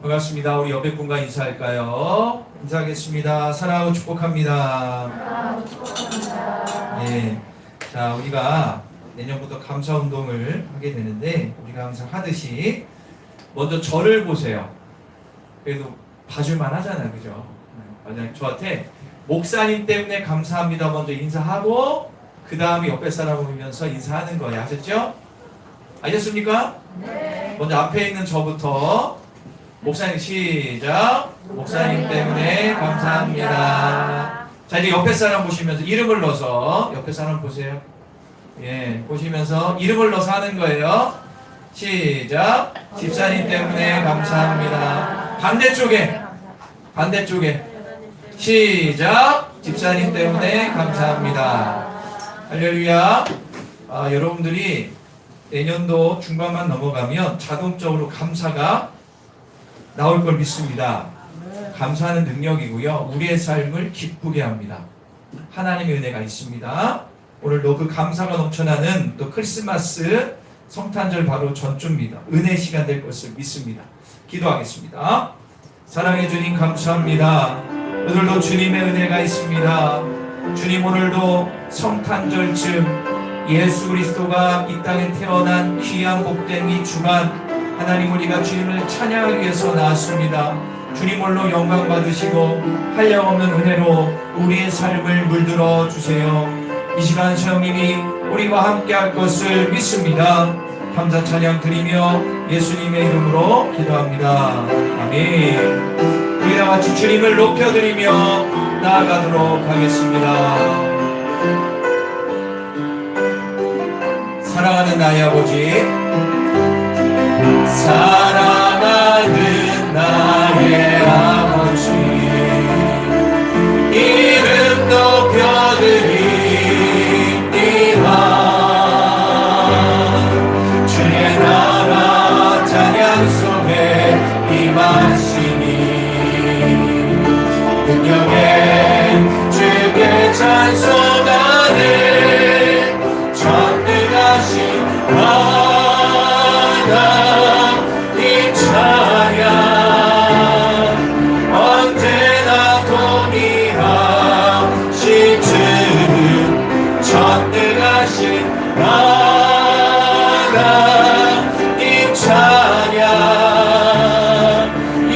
반갑습니다. 우리 옆에 분과 인사할까요? 인사하겠습니다. 사랑하고 축복합니다. 예. 자, 우리가 내년부터 감사운동을 하게 되는데 우리가 항상 하듯이 먼저 저를 보세요. 그래도 봐줄만 하잖아요. 그죠? 만약 저한테 목사님 때문에 감사합니다 먼저 인사하고 그 다음에 옆에 사람 보면서 인사하는 거예요. 아셨죠? 아셨습니까? 네. 먼저 앞에 있는 저부터 목사님 시작. 목사님 때문에 감사합니다. 자, 이제 옆에 사람 보시면서 이름을 넣어서 옆에 사람 보세요. 예, 보시면서 이름을 넣어서 하는 거예요. 시작. 집사님 때문에 감사합니다. 반대쪽에 시작. 집사님 때문에 감사합니다. 할렐루야. 여러분들이 내년도 중반만 넘어가면 자동적으로 감사가 나올 걸 믿습니다. 감사하는 능력이고요. 우리의 삶을 기쁘게 합니다. 하나님의 은혜가 있습니다. 오늘도 그 감사가 넘쳐나는 또 크리스마스 성탄절 바로 전주입니다. 은혜 시간 될 것을 믿습니다. 기도하겠습니다. 사랑해 주님 감사합니다. 오늘도 주님의 은혜가 있습니다. 주님 오늘도 성탄절쯤 예수 그리스도가 이 땅에 태어난 귀한 복된 이 주간 하나님 우리가 주님을 찬양하기 위해서 나왔습니다. 주님 홀로 영광 받으시고 한량없는 은혜로 우리의 삶을 물들어 주세요. 이 시간 성령님이 우리와 함께 할 것을 믿습니다. 감사 찬양 드리며 예수님의 이름으로 기도합니다. 아멘. 우리 다 같이 주님을 높여드리며 나아가도록 하겠습니다. 사랑하는 나의 아버지, 사랑하는 나의 아버지, 이름 높여드립니다. 주의 나라 찬양 속에 임하시니 능력에 주께 찬송하네. 전능하신 하나님 찬양 언제나 동의하신 주는 전능하신 하나님 찬양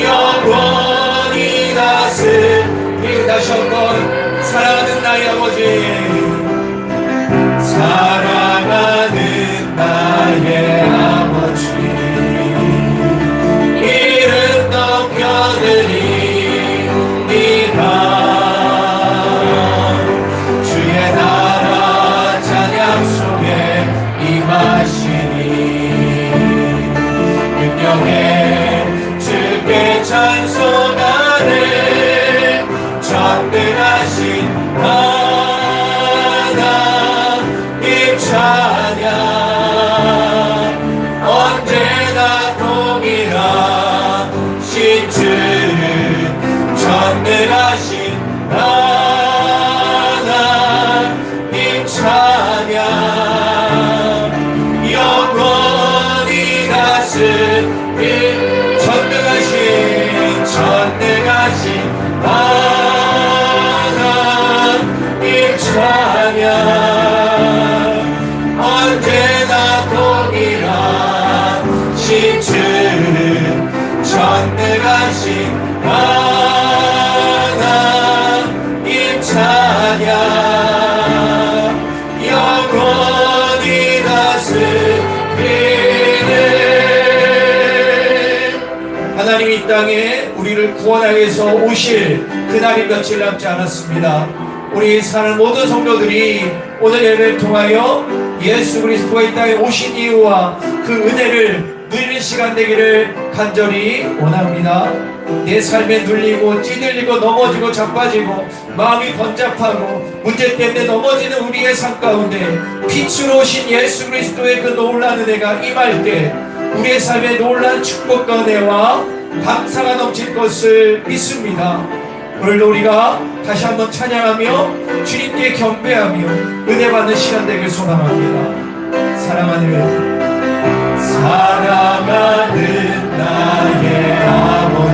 영원히 다스리는. 다시 한번 사랑하는 나의 아버지, 사랑하는 나의 아버지, 이름 높여드립니다. 주의 나라 찬양 속에 임하시니 능력에 주께 찬송하네. 전능하신 하나님 찬양 언제나 동일하신 주는 전능하신 하나님 찬양 영원히 다스릴 전능하신 하나님 찬양 언제나 동일하신 주는 전능하신 하나님 찬양 영원히 다스리네. 하나님이 이 땅에 우리를 구원하기 위해서 오실 그날이 며칠 남지 않았습니다. 우리 사는 모든 성도들이 오늘 예배를 통하여 예수 그리스도가 이 땅에 오신 이유와 그 은혜를 누리는 시간 되기를 간절히 원합니다. 내 삶에 눌리고 찌들리고 넘어지고 자빠지고 마음이 번잡하고 문제 때문에 넘어지는 우리의 삶 가운데 빛으로 오신 예수 그리스도의 그 놀라운 은혜가 임할 때 우리의 삶에 놀라운 축복과 은혜와 감사가 넘칠 것을 믿습니다. 오늘도 우리가 다시 한번 찬양하며 주님께 경배하며 은혜 받는 시간 되길 소망합니다. 사랑하는 나의 아버지,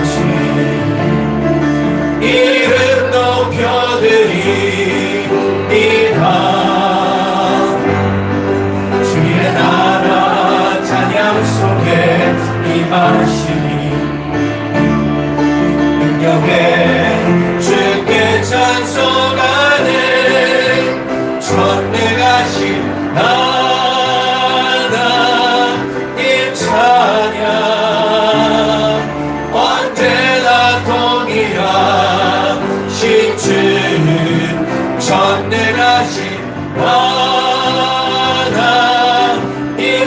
하시니 능력에 주께 찬송하네 전능하신 하나님 찬양 언제나 동일하신 주는 전능하신 하나님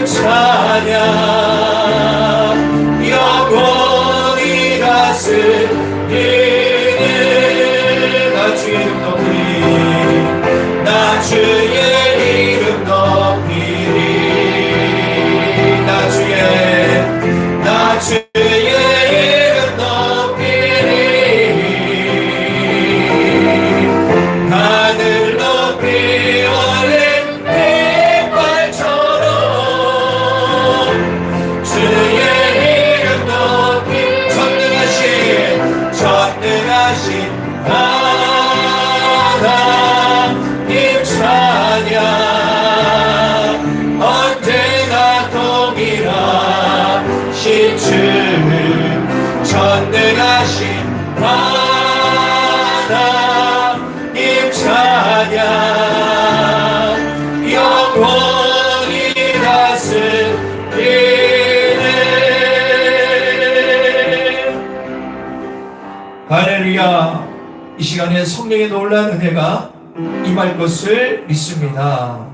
찬양 영원히 다스리는 나 주의 이름 높이리 나 주의 이름 높이리 나 주의 이름 높이리 하늘 높이 올린 빛발처럼 주의 이름 높이 전능하신 하나님 찬양 언제나 동일하신 주는 전능하신 하나님 찬양 영원히 다스리네 할렐루야. 이 시간에 성령의 놀라운 은혜가 임할 것을 믿습니다.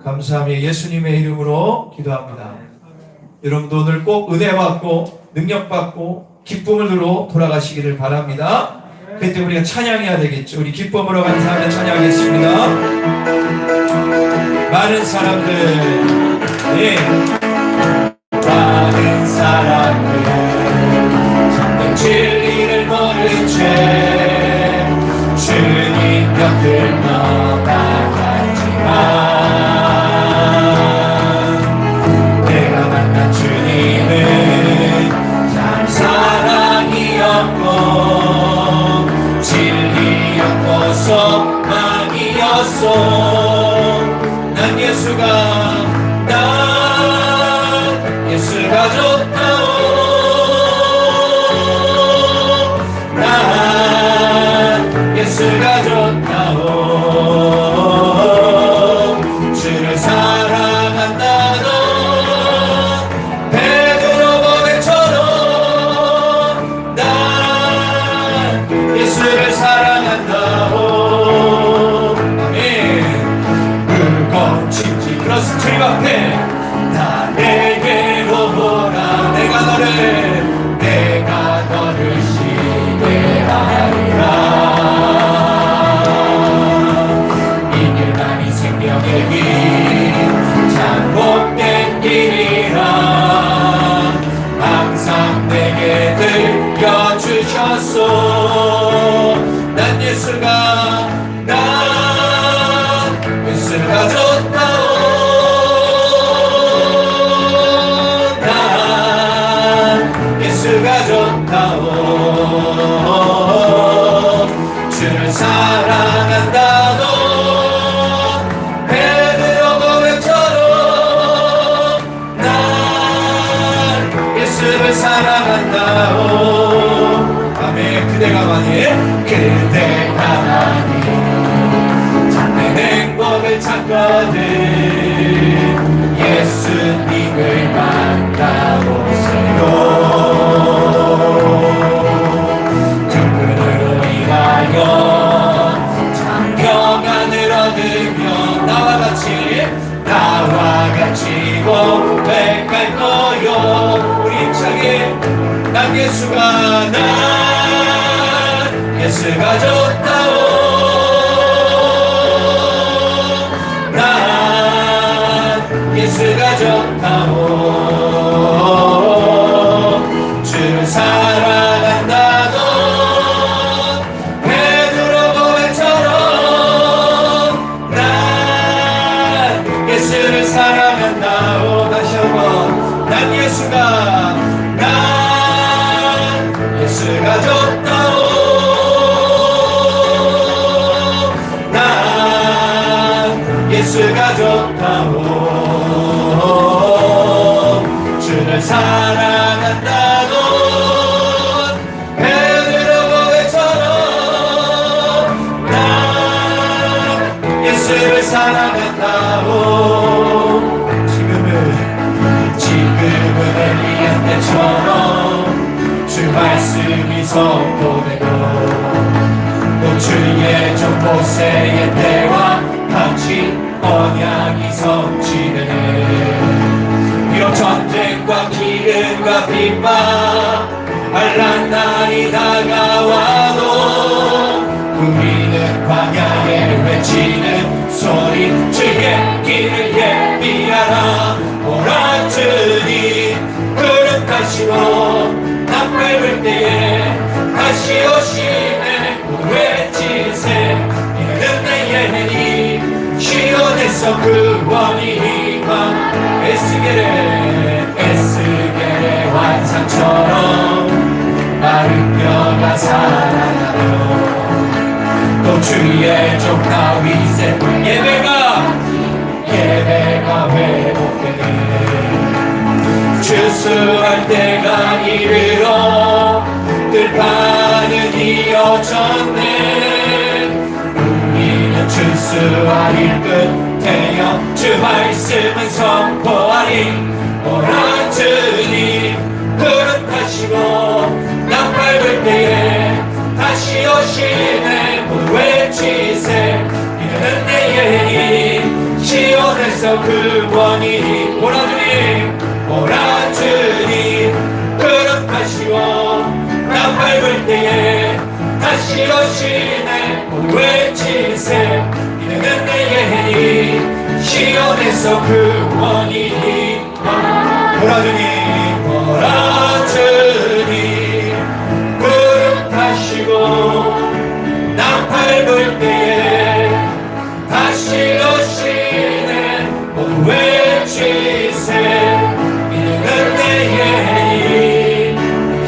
감사하며 예수님의 이름으로 기도합니다. 여러분도 오늘 꼭 은혜 받고 능력 받고 기쁨으로 돌아가시기를 바랍니다. 그때 우리가 찬양해야 되겠죠. 우리 기쁨으로 감사하며 찬양하겠습니다. 많은 사람들 많은 사람들 참된 진리를 모른 채 주님 곁을 떠나갔지만 내가 만난 주님은 참 사랑이었고 진리였고 소망이었소 난 예수가 좋다오 난 예수가 좋다오 주를 사랑한다던 베드로 고백처럼 난 예수를 사랑한다오 아멘 물건 침지 크로스 트림 앞에 나 내게로 오라 내가 너를 시대하리라 이 길만이 생명의 길 참 복된 길이라 항상 내게 들려주셨소 난 예수가 좋다오 예수가 좋다오 주를 사랑한다던 베드로 고백처럼 난 예수를 사랑한다오 아멘 그대가 많이 참된 행복을 찾거든 예수님을 만나보세요 그분으로 인하여 참 평안을 얻으며 나와 같이 고백할 거요 우리 힘차게 난 예수가 좋다오 난 예수가 좋다오 주를 사랑한다던 베드로 고백처럼 난 예수를 사랑한다오 다시 한번 난 예수가 좋다오 말씀이 선포되고 또 주의 정보세의 때와 같이 언약이 성취되네. 비록 전쟁과 기근과 핍박 환난 날이 다가와도 우리는 광야에 외치는 소리 주의 길을 예비하라. 오라 주님 구름 타시고 나 밟을 때에 다시 오시네. 외치세 이는 내의 해니 시온에서 구원이 임하. 에스겔의 환상처럼 마른 뼈가 살아나며 또 주의 종 다윗의 예배가 회복되네. 추수할 때가 이르러 들판은 이어졌네. 우리는 추수하리 끝에여 주 말씀은 선포하리. 오라 주님 구름 타시고 나 밟을 때에 다시 오시네. 모두 외치세 이는 내의 힘 시온에서 구원이. 오라 주님 오라 주님 구름 타시고 나 밟을 때에 다시 오시네. 모두 외치세 이는 내의 힘 시온에서 구원이. 오라 주님 오라 주님 구름 타시고 나 밟을 때에 다시 오시네. 모두 외치세 이는 내의 힘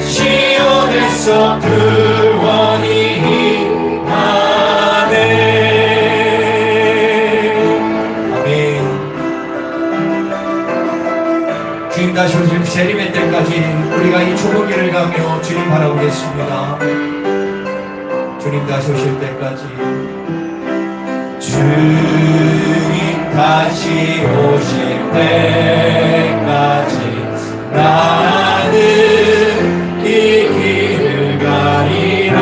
시온에서 구원이 임하네. 아멘. 주님 다시 오실 재림의 때까지 우리가 이 좁은 길을 가며 주님 바라보겠습니다. 주님 다시 오실 때까지. 주님 다시 오실 때까지 나는 이 길을 가리라.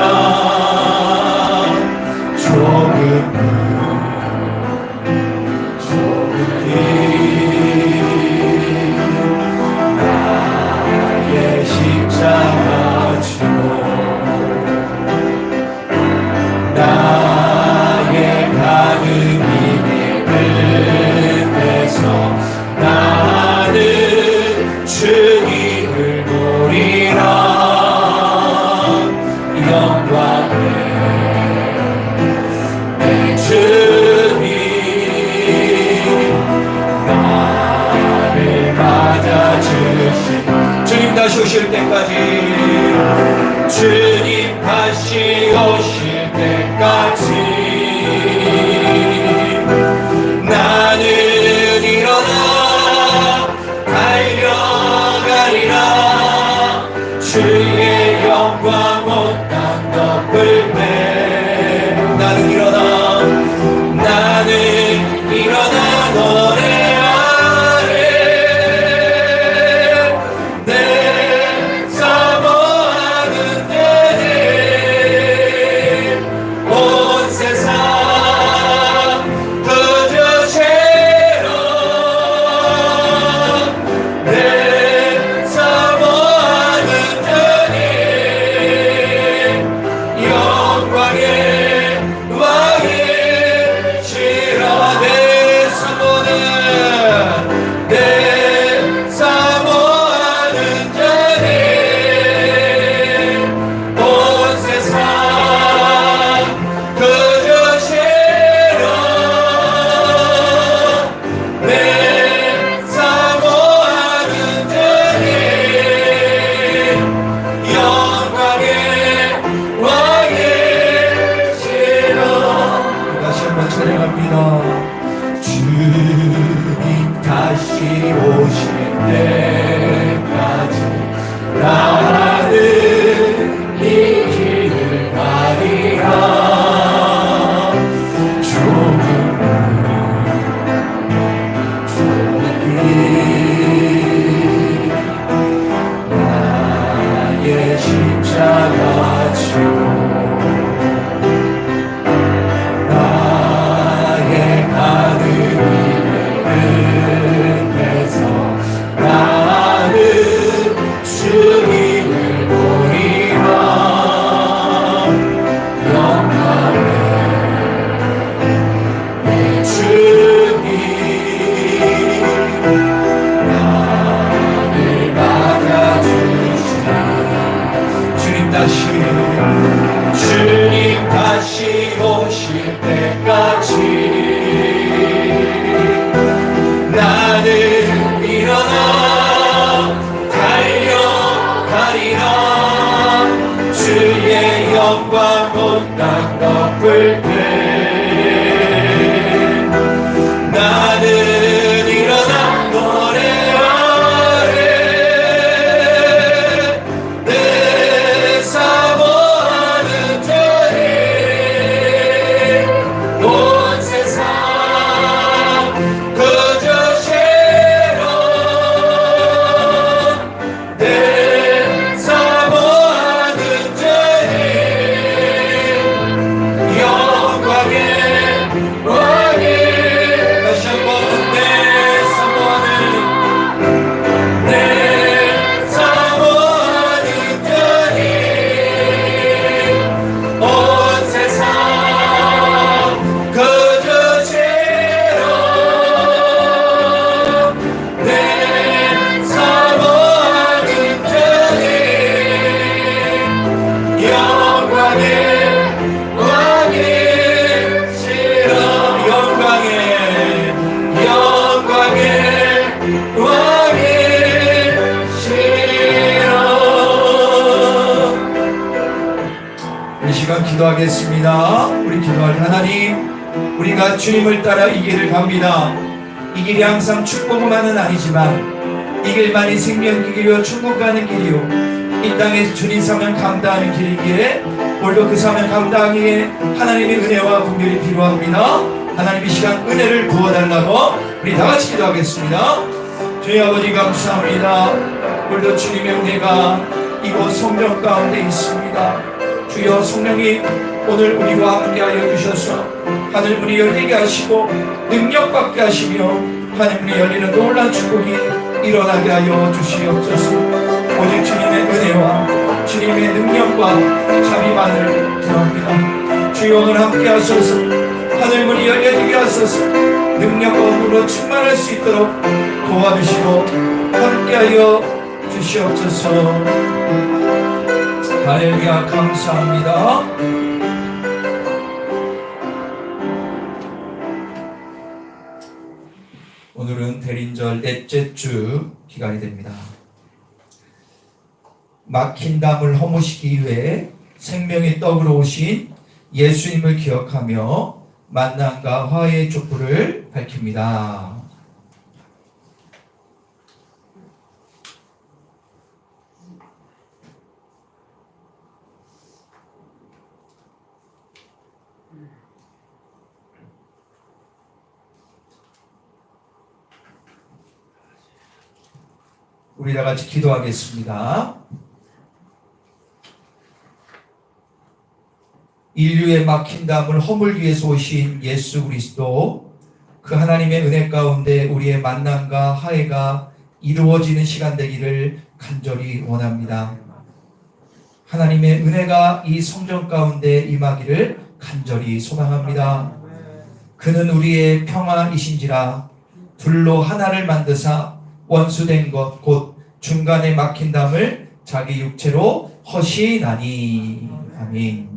좁은 나의 십자가 지고 나의 가는 이의 끝에서 나는 주님을 보리라. 영광의 내 주님 나를 맞아주신. 주님 다시 오실 때까지. 주님 다시 오실 때까지 나는 일어나 달려가리라. 주의 영광 온 땅 덮을 때 나는 일어나 너의 아래 내 사모하는 때에 온 세상 그저 죄로 내 사모하는 때에 나의 십자가 지고 나의 가는 길을 끝에서 나는 주님을 보리라. 영광의 내 주님 나를 받아주시니 주님 다시 오실 때까지 나는 일어나 달려가리라. 주의 영광 온 땅 덮을 때 나는 일어나 노래하리. 내 사모하는 주님 온 세상 그저 죄로 내 사모하는 주님 영광의 왕이 다시 한번 내 사모하는 주님 온 세상 그저 죄로 내 사모하는 주님 영광의 왕이시라. 영광의 왕이시라. 이 시간 기도하겠습니다. 우리 기도할 하나님, 우리가 주님을 따라 이 길을 갑니다. 이 길이 항상 축복만은 아니지만 이 길만이 생명 길이요 천국 가는 길이요 이 땅에서 주님 사명 감당하는 길이기에 오늘도 그 사명 감당하기에 하나님의 은혜와 긍휼이 필요합니다. 하나님 이 시간 은혜를 부어달라고 우리 다같이 기도하겠습니다. 주님 아버지 감사합니다. 오늘도 주님의 은혜가 이곳 성령 가운데 있습니다. 주여 성령이 오늘 우리와 함께하여 주셔서 하늘문이 열리게 하시고 능력받게 하시며 하늘문이 열리는 놀라운 축복이 일어나게 하여 주시옵소서. 오직 주님의 은혜와 주님의 능력과 자비만을 구합니다. 주여 오늘 함께 하소서. 하늘문이 열려지게 하소서. 능력과 힘으로 충만할 수 있도록 도와주시고 함께하여 주시옵소서. 할렐루야. 감사합니다. 오늘은 대린절 넷째 주 기간이 됩니다. 막힌 담을 허무시기 위해 생명의 떡으로 오신 예수님을 기억하며 만남과 화해의 촛불을 밝힙니다. 우리 다 같이 기도하겠습니다. 인류의 막힌 담을 허물기 위해서 오신 예수 그리스도, 그 하나님의 은혜 가운데 우리의 만남과 화해가 이루어지는 시간 되기를 간절히 원합니다. 하나님의 은혜가 이 성전 가운데 임하기를 간절히 소망합니다. 그는 우리의 평화이신지라 둘로 하나를 만드사 원수된 것 곧 중간에 막힌 담을 자기 육체로 허시나니. 아멘.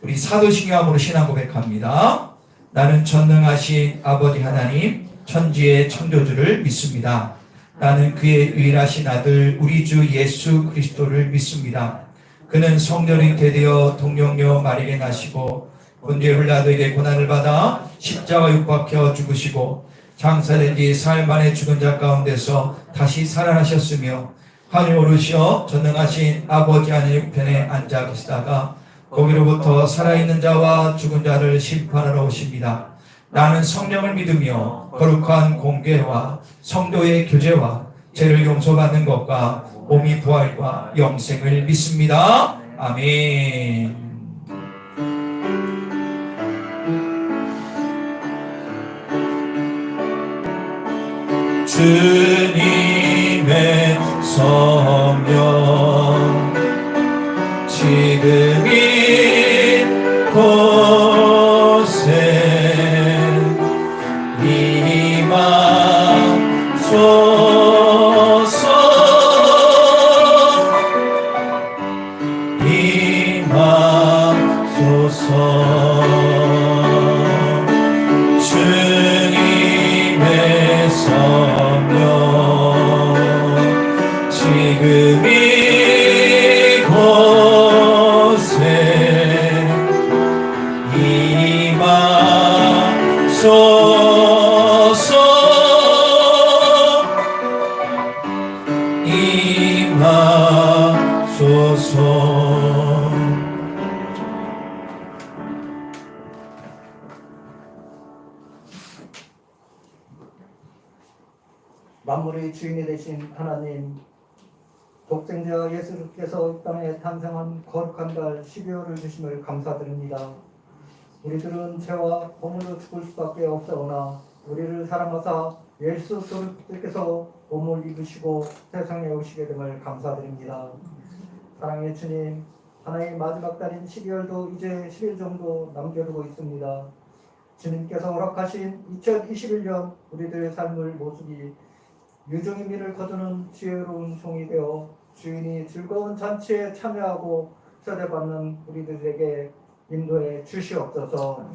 우리 사도신경함으로 신앙 고백합니다. 나는 전능하신 아버지 하나님 천지의 창조주를 믿습니다. 나는 그의 유일하신 아들 우리 주 예수 그리스도를 믿습니다. 그는 성령이 되되어 동정녀 마리아에 나시고 본디오 빌라도에게 고난을 받아 십자가 육박혀 죽으시고 장사된 지 사흘 만에 죽은 자 가운데서 다시 살아나셨으며 하늘 오르시어 전능하신 아버지 하나님 우편에 앉아 계시다가 거기로부터 살아있는 자와 죽은 자를 심판하러 오십니다. 나는 성령을 믿으며 거룩한 공개와 성도의 교제와 죄를 용서받는 것과 몸이 부활과 영생을 믿습니다. 아멘. 주님의 성령 지금 이곳에 임하소서. 임하소서. 주님의 성령 지금 이곳에 임하소서. 임하소서. 만물의 주인이 되신 하나님, 독생자 예수께서 이 땅에 탄생한 거룩한 달 12월을 주심을 감사드립니다. 우리들은 죄와 범으로 죽을 수밖에 없사오나 우리를 사랑하사 예수 그리스도께서 몸을 입으시고 세상에 오시게 됨을 감사드립니다. 사랑의 주님, 하나의 마지막 달인 12월도 이제 10일 정도 남겨두고 있습니다. 주님께서 허락하신 2021년 우리들의 삶의 모습이 유종의 미를 거두는 지혜로운 종이 되어 주인이 즐거운 잔치에 참여하고 초대받는 우리들에게 인도해 주시옵소서.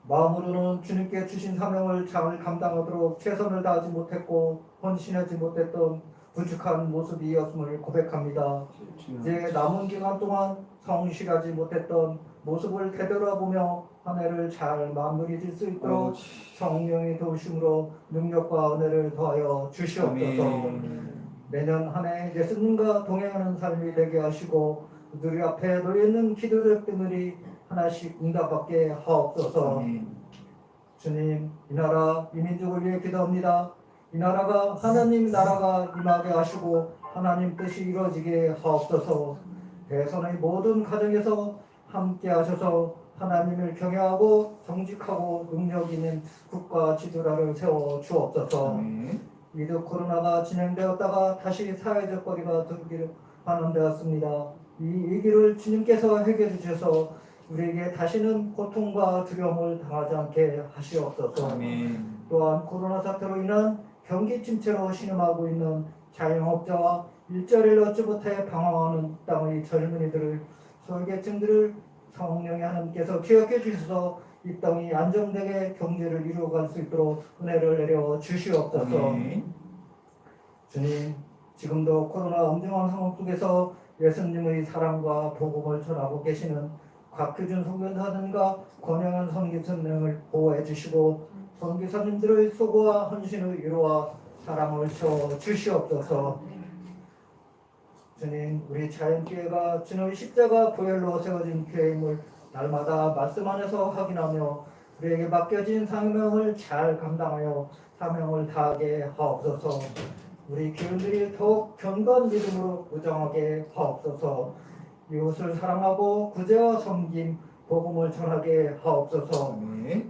마음으로는 주님께 주신 사명을 잘 감당하도록 최선을 다하지 못했고 헌신하지 못했던 부족한 모습이었음을 고백합니다. 이제 남은 기간 동안 성실하지 못했던 모습을 되돌아보며 한 해를 잘 마무리 질 수 있도록 성령의 도우심으로 능력과 은혜를 더하여 주시옵소서. 매년 한 해 예수님과 동행하는 삶이 되게 하시고 우리 앞에 놓여있는 기도들 때문에 하나씩 응답받게 하옵소서. 주님, 이 나라 이 민족을 위해 기도합니다. 이 나라가 하나님 나라가 임하게 하시고 하나님 뜻이 이루어지게 하옵소서. 대선의 모든 가정에서 함께 하셔서 하나님을 경외하고 정직하고 능력 있는 국가 지도자를 세워 주옵소서. 위드 코로나가 진행되었다가 다시 사회적 거리가 두기로 환원되었습니다. 이 위기를 주님께서 해결해 주셔서 우리에게 다시는 고통과 두려움을 당하지 않게 하시옵소서. 또한 코로나 사태로 인한 경기 침체로 신음하고 있는 자영업자와 일자리를 얻지 못해 방황하는 땅의 젊은이들을 소외계층들을 성령의 하나님께서 기억해 주셔서 이 땅이 안정되게 경제를 이루어갈 수 있도록 은혜를 내려 주시옵소서. 주님, 지금도 코로나 엄중한 상황 속에서 예수님의 사랑과 복음을 전하고 계시는 곽규준 선교사님과 권영현 선교사님을 보호해 주시고 선교사님들의 수고와 헌신의 위로와 사랑을 채워 주시옵소서. 주님, 우리 자연교회가 주님의 십자가 보혈로 세워진 교회임을 날마다 말씀 안에서 확인하며 우리에게 맡겨진 사명을 잘 감당하여 사명을 다하게 하옵소서. 우리 교인들이 더욱 견고한 믿음으로 우정하게 하옵소서. 이웃을 사랑하고 구제와 섬김, 복음을 전하게 하옵소서.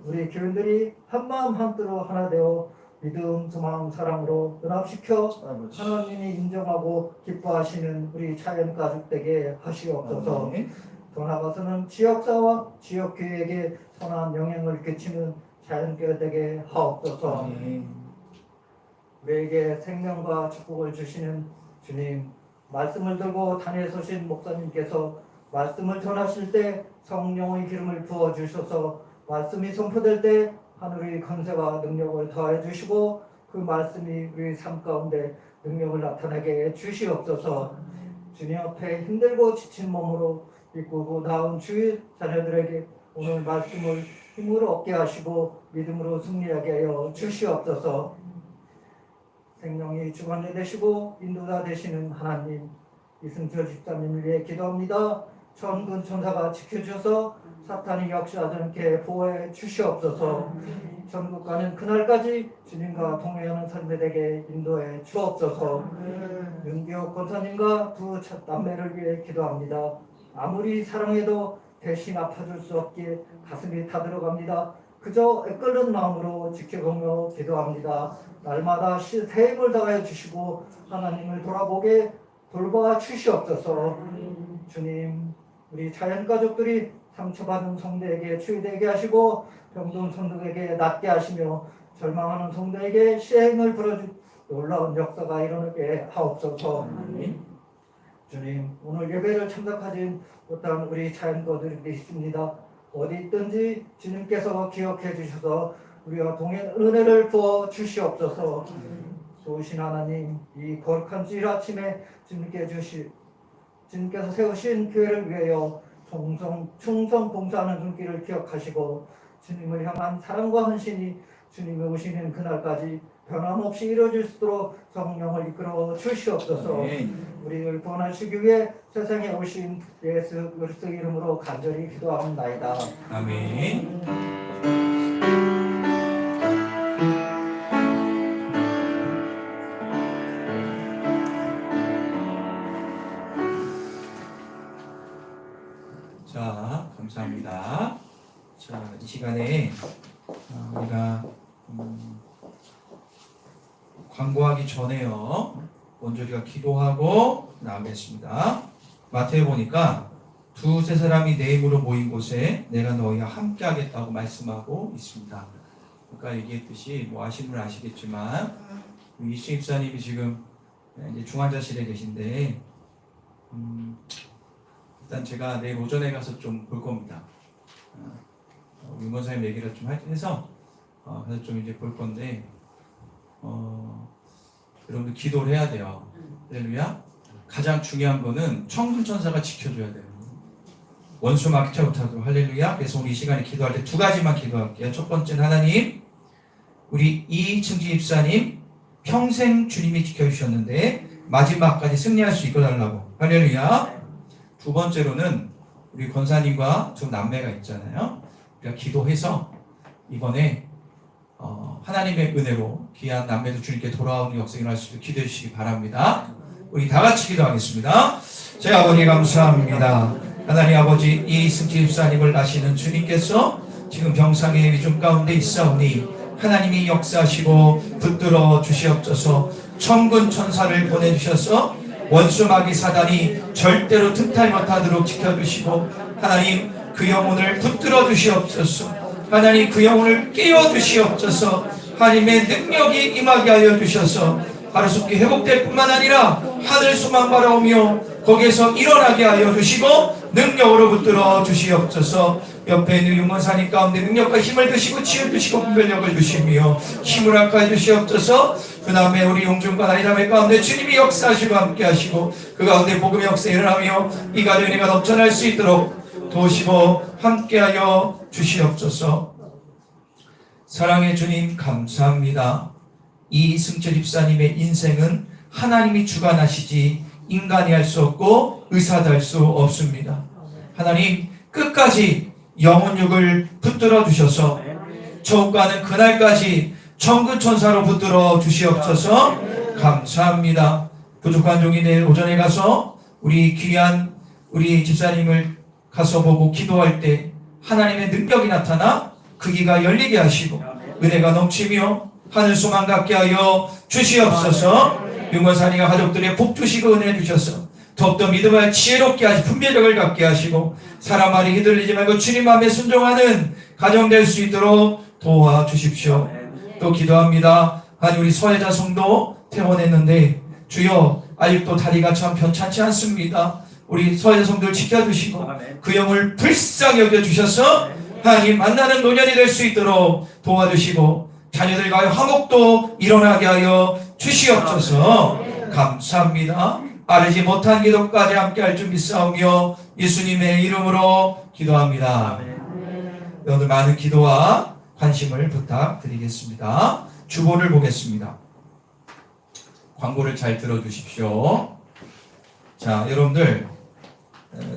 우리 교인들이 한마음 한뜻으로 하나 되어 믿음, 소망, 사랑으로 연합시켜 하나님이 인정하고 기뻐하시는 우리 자연 가족 되게 하시옵소서. 더 나아가서는 지역사와 지역교회에게 선한 영향을 끼치는 자연교회 되게 하옵소서. 우리에게 생명과 축복을 주시는 주님, 말씀을 들고 단에 서신 목사님께서 말씀을 전하실 때 성령의 기름을 부어 주셔서 말씀이 선포될 때 하늘의 권세와 능력을 더해 주시고 그 말씀이 우리 삶 가운데 능력을 나타내게 주시옵소서. 주님 앞에 힘들고 지친 몸으로 이끄고 나온 주의 자녀들에게 오늘 말씀을 힘으로 얻게 하시고 믿음으로 승리하게 하여 주시옵소서. 생명이 주관자 되시고 인도자 되시는 하나님, 이승철 집사님을 위해 기도합니다. 천군 천사가 지켜주셔서 사탄이 역시하지 않게 보호해 주시옵소서. 천국 가는 그날까지 주님과 동행하는 사람들에게 인도해 주옵소서. 윤기호 권사님과 두 남매를 위해 기도합니다. 아무리 사랑해도 대신 아파줄 수 없기에 가슴이 타들어갑니다. 그저 애끓는 마음으로 지켜보며 기도합니다. 날마다 새 힘을 다해 주시고 하나님을 돌아보게 돌봐 주시옵소서. 주님, 우리 자연가족들이 상처받은 성도에게 치유되게 하시고 병든 성도에게 낫게 하시며 절망하는 성도에게 시행을 불어주 놀라운 역사가 일어나게 하옵소서. 주님, 오늘 예배를 참석하신 못한 우리 자연가족들이 있습니다. 어디 있든지 주님께서 기억해 주셔서 우리와 동행 은혜를 부어 주시옵소서. 좋으신 하나님, 이 거룩한 주일 아침에 주님께서 세우신 교회를 위하여 충성 봉사하는 눈길을 기억하시고 주님을 향한 사랑과 헌신이 주님이 오시는 그날까지 변함없이 이루어질 수 있도록 성령을 이끌어 주시옵소서. 우리를 구원하시기 위해 세상에 오신 예수 그리스도 이름으로 간절히 기도합니다. 아멘. 자, 감사합니다. 자, 이 시간에 우리가 광고하기 전에요. 먼저 우리가 기도하고 나오겠습니다. 마태에 보니까 두세 사람이 내 이름으로 모인 곳에 내가 너희와 함께 하겠다고 말씀하고 있습니다. 아까 얘기했듯이 뭐 아시는 분 아시겠지만 이수 입사님이 지금 이제 중환자실에 계신데 일단 제가 내일 오전에 가서 좀 볼 겁니다. 윤건사님 얘기를 좀 해서 그래서 좀 이제 볼 건데 여러분들 기도를 해야 돼요. 할렐루야. 가장 중요한 거는 천군천사가 지켜줘야 돼요. 원수 막지 못하도록. 할렐루야. 그래서 우리 이 시간에 기도할 때 두 가지만 기도할게요. 첫 번째는 하나님, 우리 이승지 집사님 평생 주님이 지켜주셨는데 마지막까지 승리할 수 있게 달라고. 할렐루야. 두 번째로는 우리 권사님과 두 남매가 있잖아요. 우리가 기도해서 이번에 하나님의 은혜로 귀한 남매도 주님께 돌아오는 역사가 일어날 수 있도록 기도해 주시기 바랍니다. 우리 다 같이 기도하겠습니다. 제 아버지 감사합니다. 하나님 아버지, 이승지 집사님을 아시는 주님께서 지금 병상의 위중 가운데 있사오니 하나님이 역사하시고 붙들어 주시옵소서. 천군 천사를 보내주셔서 원수 마귀 사단이 절대로 틈타지 못하도록 지켜주시고 하나님 그 영혼을 붙들어 주시옵소서. 하나님 그 영혼을 깨워 주시옵소서. 하나님의 능력이 임하게 하여 주셔서 하루속히 회복될 뿐만 아니라 하늘 소망 바라오며 거기에서 일어나게 하여 주시고 능력으로 붙들어 주시옵소서. 옆에 있는 윤건사님 가운데 능력과 힘을 주시고 치유 주시고 분별력을 주시며 힘을 악하여 주시옵소서. 그 다음에 우리 용준과 나이자매 가운데 주님이 역사하시고 함께 하시고 그 가운데 복음의 역사 일어나며 이 가정의 은혜가 넘쳐날 수 있도록 도우시고 함께하여 주시옵소서. 사랑의 주님 감사합니다. 이승철 집사님의 인생은 하나님이 주관하시지 인간이 할 수 없고 의사도 할 수 없습니다. 하나님 끝까지 영혼육을 붙들어 주셔서 천국 가는 그날까지 천군천사로 붙들어 주시옵소서. 감사합니다. 부족한 종이 내일 오전에 가서 우리 귀한 우리 집사님을 가서 보고 기도할 때 하나님의 능력이 나타나 그 귀가 열리게 하시고 은혜가 넘치며 하늘 소망 갖게 하여 주시옵소서. 윤건사님과 가족들의 복 주시고 은혜 주셔서 더욱더 믿음을 지혜롭게 하시 분별력을 갖게 하시고 사람 말이 휘둘리지 말고 주님 마음에 순종하는 가정 될 수 있도록 도와주십시오. 또 기도합니다. 아니 우리 서혜자 성도 퇴원했는데 주여 아직도 다리가 참 편찮지 않습니다. 우리 서혜자 성도를 지켜주시고 그 영을 불쌍히 여겨주셔서 하나님 만나는 노년이 될 수 있도록 도와주시고 자녀들과의 화목도 일어나게 하여 주시옵소서. 감사합니다. 아르지 못한 기도까지 함께 할 줄 믿사오며 예수님의 이름으로 기도합니다. 오늘 많은 기도와 관심을 부탁드리겠습니다. 주보를 보겠습니다. 광고를 잘 들어주십시오. 자, 여러분들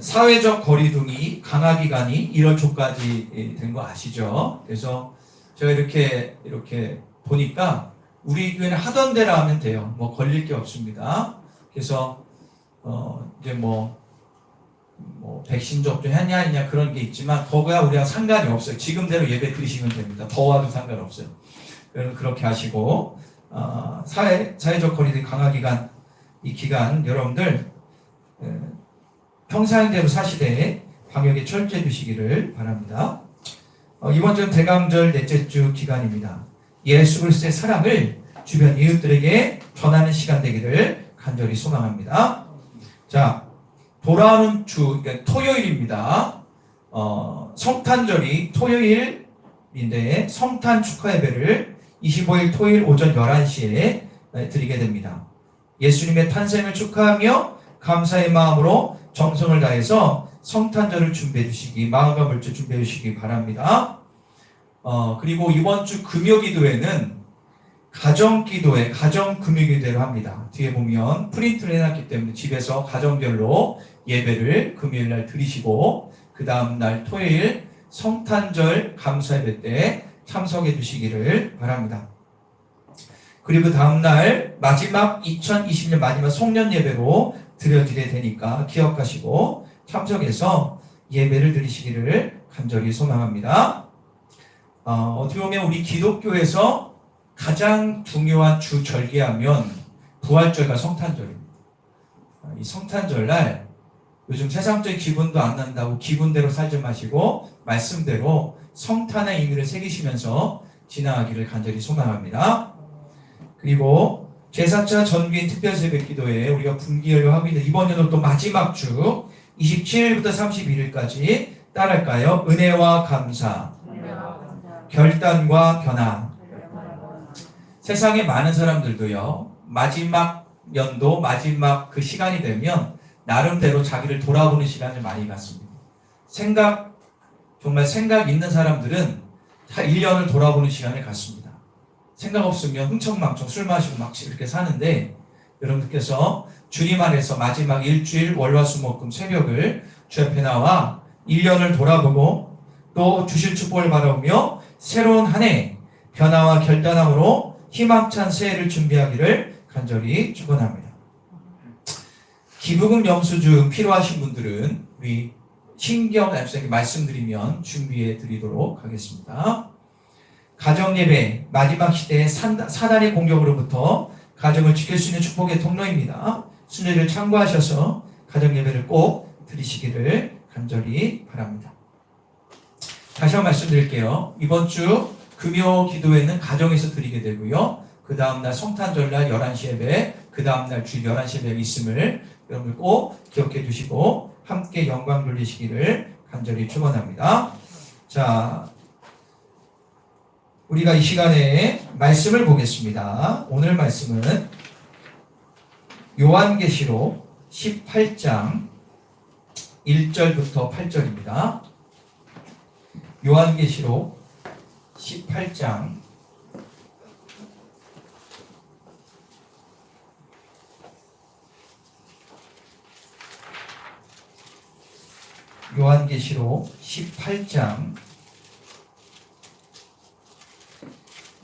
사회적 거리두기 강화 기간이 1월 초까지 된 거 아시죠? 그래서 제가 이렇게 보니까 우리 교회는 하던 대로 하면 돼요. 뭐 걸릴 게 없습니다. 그래서 이제 뭐 백신 접종했냐 했냐 그런 게 있지만 그거야 우리가 상관이 없어요. 지금대로 예배 드리시면 됩니다. 더워도 상관없어요. 그렇게 하시고 사회적 거리두기 강화 기간 이 기간 여러분들 평상대로 사시되 방역에 철저히 주시기를 바랍니다. 이번 주는 대강절 넷째 주 기간입니다. 예수 그리스도의 사랑을 주변 이웃들에게 전하는 시간 되기를 간절히 소망합니다. 자, 돌아오는 주 그러니까 토요일입니다. 성탄절이 토요일인데 성탄 축하 예배를 25일 토요일 오전 11시에 드리게 됩니다. 예수님의 탄생을 축하하며 감사의 마음으로 정성을 다해서 성탄절을 준비해 주시기, 마음과 물질 준비해 주시기 바랍니다. 그리고 이번 주 금요 기도회는 가정 금요 기도회로 합니다. 뒤에 보면 프린트를 해놨기 때문에 집에서 가정별로 예배를 금요일 날 드리시고 그 다음 날 토요일 성탄절 감사 예배 때 참석해 주시기를 바랍니다. 그리고 그 다음 날 마지막 2020년 마지막 송년 예배로 드려드려야 되니까 기억하시고 참석해서 예배를 드리시기를 간절히 소망합니다. 어떻게 보면 우리 기독교에서 가장 중요한 주 절기하면 부활절과 성탄절입니다. 이 성탄절날 요즘 세상적인 기분도 안 난다고 기분대로 살지 마시고 말씀대로 성탄의 의미를 새기시면서 지나가기를 간절히 소망합니다. 그리고 제4차 전교인 특별새벽기도회 우리가 분기열로 하고 있는 이번 연도 또 마지막 주 27일부터 31일까지 따라할까요? 은혜와 감사, 결단과 변화. 세상에 많은 사람들도요, 마지막 연도, 마지막 그 시간이 되면 나름대로 자기를 돌아보는 시간을 많이 갖습니다. 정말 생각 있는 사람들은 다 1년을 돌아보는 시간을 갖습니다. 생각 없으면 흥청망청 술 마시고 막 이렇게 사는데 여러분들께서 주님 안에서 마지막 일주일 월화수목금 새벽을 주 앞에 나와 1년을 돌아보고 또 주실 축복을 바라보며 새로운 한 해 변화와 결단함으로 희망찬 새해를 준비하기를 간절히 축원합니다. 기부금 영수증 필요하신 분들은 우리 신경 앱스에게 말씀드리면 준비해 드리도록 하겠습니다. 가정예배 마지막 시대의 사단의 공격으로부터 가정을 지킬 수 있는 축복의 통로입니다. 순례를 참고하셔서 가정예배를 꼭 드리시기를 간절히 바랍니다. 다시 한번 말씀드릴게요. 이번 주 금요 기도회는 가정에서 드리게 되고요. 그 다음날 성탄절날 11시 예배, 그 다음날 주일 11시 예배 있음을 여러분들 꼭 기억해 두시고 함께 영광 돌리시기를 간절히 축원합니다. 자, 우리가 이 시간에 말씀을 보겠습니다. 오늘 말씀은 요한계시록 18장 1절부터 8절입니다. 요한계시록 18장 18장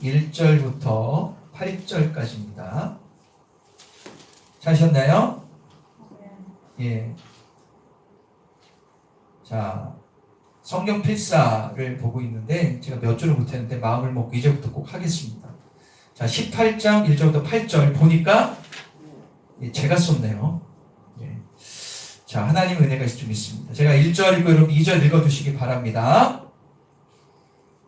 1절부터 8절까지입니다. 찾으셨나요? 예. 자, 성경 필사를 보고 있는데 제가 몇 줄을 못했는데 마음을 먹고 이제부터 꼭 하겠습니다. 자, 18장 1절부터 8절 보니까 제가 썼네요. 예. 자, 하나님 은혜가 좀 있습니다. 제가 1절 읽고 여러분 2절 읽어주시기 바랍니다.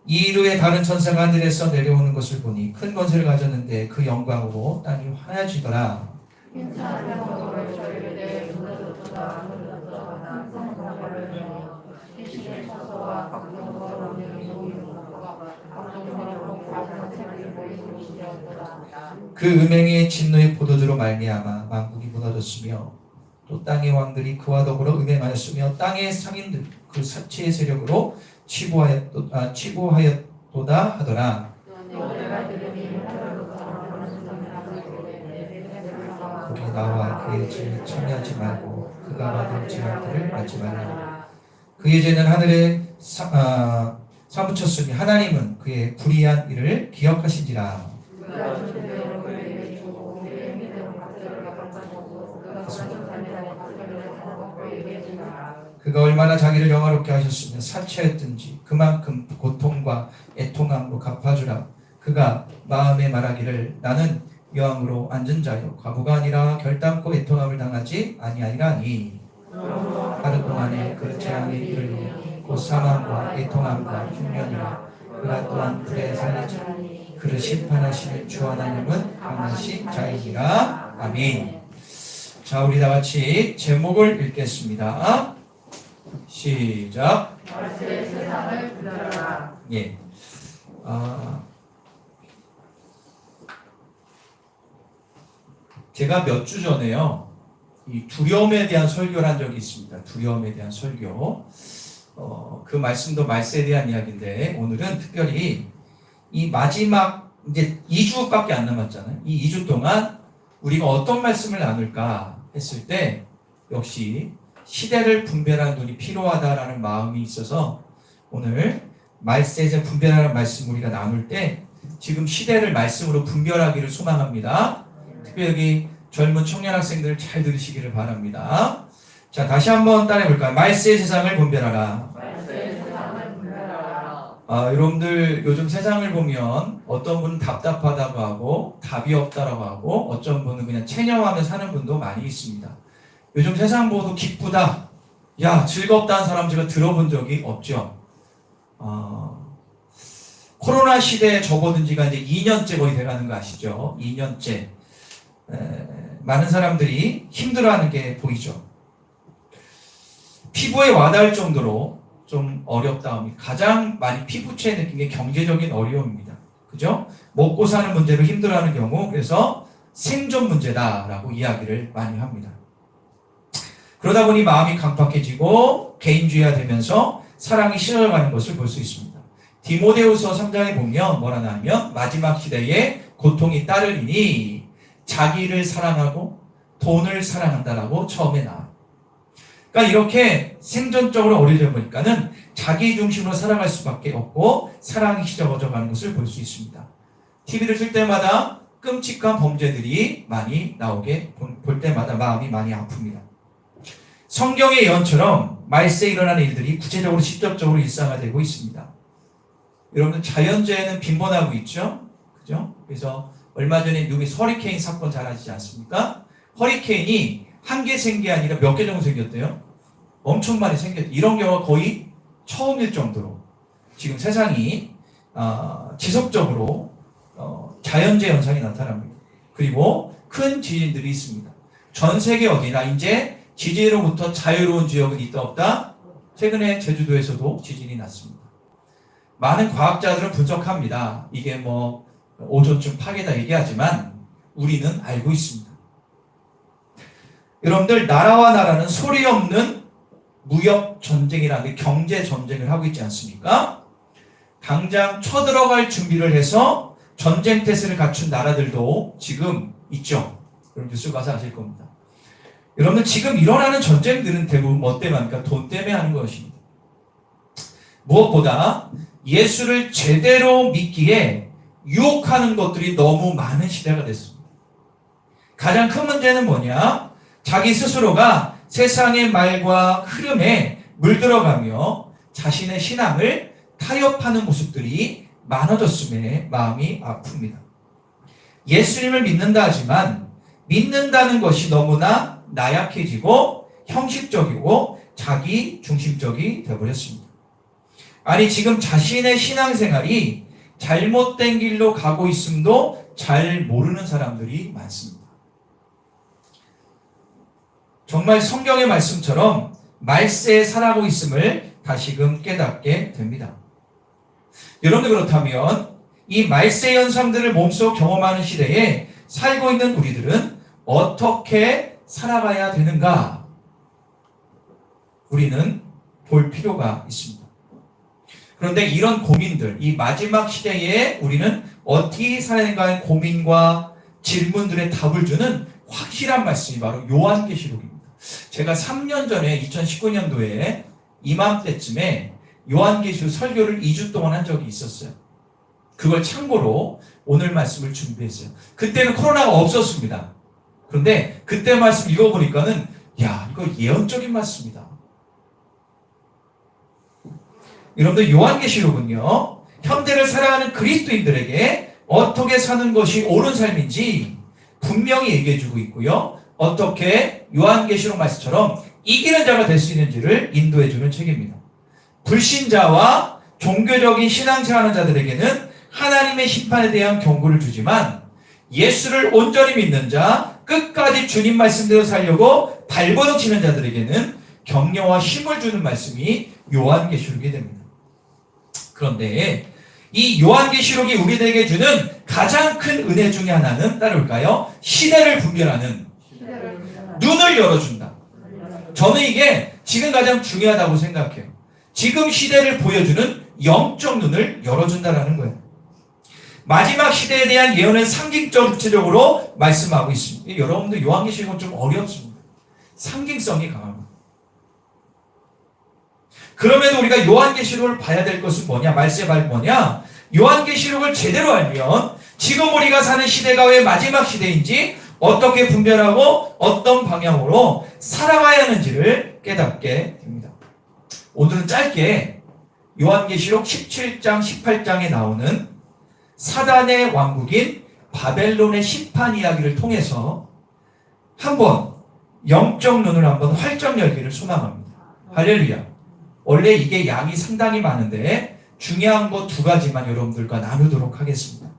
이루의 다른 천사가 하늘에서 내려오는 것을 보니 큰 권세를 가졌는데 그 영광으로 땅이 환해지더라. 그 음행의 진노의 포도주로 말미암아 만국이 무너졌으며 또 땅의 왕들이 그와 더불어 음행하였으며 땅의 상인들 그 사체의 세력으로 치부하였도다 하더라. 거기 나와 그의 죄에 참여하지 말고 그가 받은 죄악들을 받지 말라. 그의 죄는 하늘에 사무쳤으니 하나님은 그의 불의한 일을 기억하신지라. 그가 얼마나 자기를 영화롭게 하셨으며 사치하였든지 그만큼 고통과 애통함으로 갚아주라. 그가 마음에 말하기를 나는 여왕으로 앉은 자요 과부가 아니라 결단코 애통함을 당하지 아니하리라니. 하루 동안에 그 재앙의 일을 곧 사망과 애통함과 흉년이라. 그가 또한 불에 살리자. 그를 심판하실 주 하나님은 강하신 자이니라. 아멘. 자, 우리 다 같이 제목을 읽겠습니다. 시작. 말세의 세상을 분별하라. 예. 제가 몇 주 전에요, 이 두려움에 대한 설교를 한 적이 있습니다. 두려움에 대한 설교. 그 말씀도 말세에 대한 이야기인데, 오늘은 특별히 이 마지막 이제 2주밖에 안 남았잖아요. 이 2주 동안 우리가 어떤 말씀을 나눌까 했을 때, 역시 시대를 분별하는 눈이 필요하다라는 마음이 있어서 오늘 말세에서 분별하는 말씀 우리가 나눌 때 지금 시대를 말씀으로 분별하기를 소망합니다. 특별히 여기 젊은 청년 학생들 잘 들으시기를 바랍니다. 자, 다시 한번 따라해볼까요? 말세의 세상을 분별하라. 말세의 세상을 분별하라. 여러분들 요즘 세상을 보면 어떤 분은 답답하다고 하고 답이 없다라고 하고 어떤 분은 그냥 체념하며 사는 분도 많이 있습니다. 요즘 세상 보도 기쁘다, 야 즐겁다는 사람 제가 들어본 적이 없죠. 코로나 시대에 접어든 지가 이제 2년째 거의 돼가는 거 아시죠? 2년째. 많은 사람들이 힘들어하는 게 보이죠. 피부에 와닿을 정도로 좀 어렵다. 가장 많이 피부체에 느낀 게 경제적인 어려움입니다. 그죠? 먹고 사는 문제로 힘들어하는 경우, 그래서 생존 문제다라고 이야기를 많이 합니다. 그러다 보니 마음이 강팍해지고 개인주의화되면서 사랑이 싫어가는 것을 볼 수 있습니다. 디모데후서 3장에 보면 뭐라 나오면 마지막 시대에 고통이 따르리니 자기를 사랑하고 돈을 사랑한다라고 처음에 나와요. 그러니까 이렇게 생존적으로 어려져 보니까는 자기 중심으로 살아갈 수밖에 없고 사랑이 식어져가는 것을 볼 수 있습니다. TV를 틀 때마다 끔찍한 범죄들이 많이 나오게 볼 때마다 마음이 많이 아픕니다. 성경의 예언처럼 말세에 일어나는 일들이 구체적으로 직접적으로 일상화되고 있습니다. 여러분 자연재해는 빈번하고 있죠? 그죠? 그래서 얼마 전에 미국의 허리케인 사건 잘 아시지 않습니까? 허리케인이 한 개 생긴 게 아니라 몇 개 정도 생겼대요? 엄청 많이 생겼대요. 이런 경우가 거의 처음일 정도로 지금 세상이 지속적으로 자연재해 현상이 나타납니다. 그리고 큰 지진들이 있습니다. 전 세계 어디나 이제 지진으로부터 자유로운 지역은 있다 없다? 최근에 제주도에서도 지진이 났습니다. 많은 과학자들은 분석합니다. 이게 뭐 오존층 파괴다 얘기하지만 우리는 알고 있습니다. 여러분들 나라와 나라는 소리 없는 무역 전쟁이라는 경제 전쟁을 하고 있지 않습니까? 당장 쳐들어갈 준비를 해서 전쟁 태세를 갖춘 나라들도 지금 있죠. 여러분 뉴스 가서 아실 겁니다. 여러분 지금 일어나는 전쟁들은 대부분 뭐 때문에 합니까? 돈 때문에 하는 것입니다. 무엇보다 예수를 제대로 믿기에 유혹하는 것들이 너무 많은 시대가 됐습니다. 가장 큰 문제는 뭐냐? 자기 스스로가 세상의 말과 흐름에 물들어가며 자신의 신앙을 타협하는 모습들이 많아졌음에 마음이 아픕니다. 예수님을 믿는다 하지만 믿는다는 것이 너무나 나약해지고 형식적이고 자기 중심적이 되어버렸습니다. 아니 지금 자신의 신앙생활이 잘못된 길로 가고 있음도 잘 모르는 사람들이 많습니다. 정말 성경의 말씀처럼 말세에 살아가고 있음을 다시금 깨닫게 됩니다. 여러분들 그렇다면 이 말세 현상들을 몸소 경험하는 시대에 살고 있는 우리들은 어떻게 살아가야 되는가? 우리는 볼 필요가 있습니다. 그런데 이런 고민들, 이 마지막 시대에 우리는 어떻게 살아야 되는가 하는 고민과 질문들의 답을 주는 확실한 말씀이 바로 요한계시록입니다. 제가 3년 전에 2019년도에 이맘때쯤에 요한계시록 설교를 2주 동안 한 적이 있었어요. 그걸 참고로 오늘 말씀을 준비했어요. 그때는 코로나가 없었습니다. 그런데 그때 말씀 읽어보니까는 야, 이거 예언적인 말씀이다. 여러분들 요한계시록은요, 현대를 살아가는 그리스도인들에게 어떻게 사는 것이 옳은 삶인지 분명히 얘기해주고 있고요. 어떻게 요한계시록 말씀처럼 이기는 자가 될 수 있는지를 인도해주는 책입니다. 불신자와 종교적인 신앙생활하는 자들에게는 하나님의 심판에 대한 경고를 주지만 예수를 온전히 믿는 자, 끝까지 주님 말씀대로 살려고 발버둥 치는 자들에게는 격려와 힘을 주는 말씀이 요한계시록이 됩니다. 그런데 이 요한계시록이 우리들에게 주는 가장 큰 은혜 중에 하나는 따를까요? 시대를 분별하는 눈을 열어준다. 저는 이게 지금 가장 중요하다고 생각해요. 지금 시대를 보여주는 영적 눈을 열어준다라는 거예요. 마지막 시대에 대한 예언은 상징적으로 말씀하고 있습니다. 여러분들 요한계시록은 좀 어렵습니다. 상징성이 강합니다. 그럼에도 우리가 요한계시록을 봐야 될 것은 뭐냐? 말씀의 말 뭐냐? 요한계시록을 제대로 알면 지금 우리가 사는 시대가 왜 마지막 시대인지 어떻게 분별하고 어떤 방향으로 살아가야 하는지를 깨닫게 됩니다. 오늘은 짧게 요한계시록 17장, 18장에 나오는 사단의 왕국인 바벨론의 심판 이야기를 통해서 한번 영적 눈을 한번 활짝 열기를 소망합니다. 할렐루야. 원래 이게 양이 상당히 많은데 중요한 거 두 가지만 여러분들과 나누도록 하겠습니다.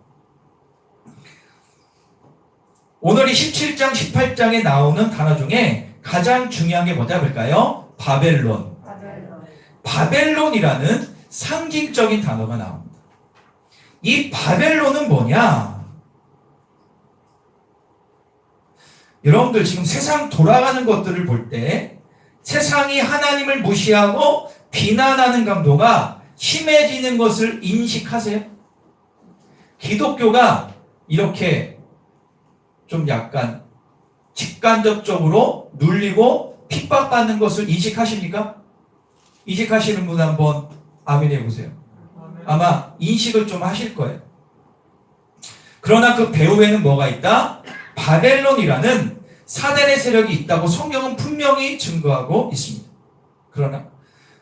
오늘 이 17장, 18장에 나오는 단어 중에 가장 중요한 게 뭐냐 볼까요? 바벨론. 바벨론이라는 상징적인 단어가 나옵니다. 이 바벨론은 뭐냐? 여러분들 지금 세상 돌아가는 것들을 볼 때 세상이 하나님을 무시하고 비난하는 강도가 심해지는 것을 인식하세요? 기독교가 이렇게 좀 약간 직간접적으로 눌리고 핍박받는 것을 인식하십니까? 인식하시는 분 한번 아멘 해보세요. 아마 인식을 좀 하실 거예요. 그러나 그 배후에는 뭐가 있다? 바벨론이라는 사단의 세력이 있다고 성경은 분명히 증거하고 있습니다.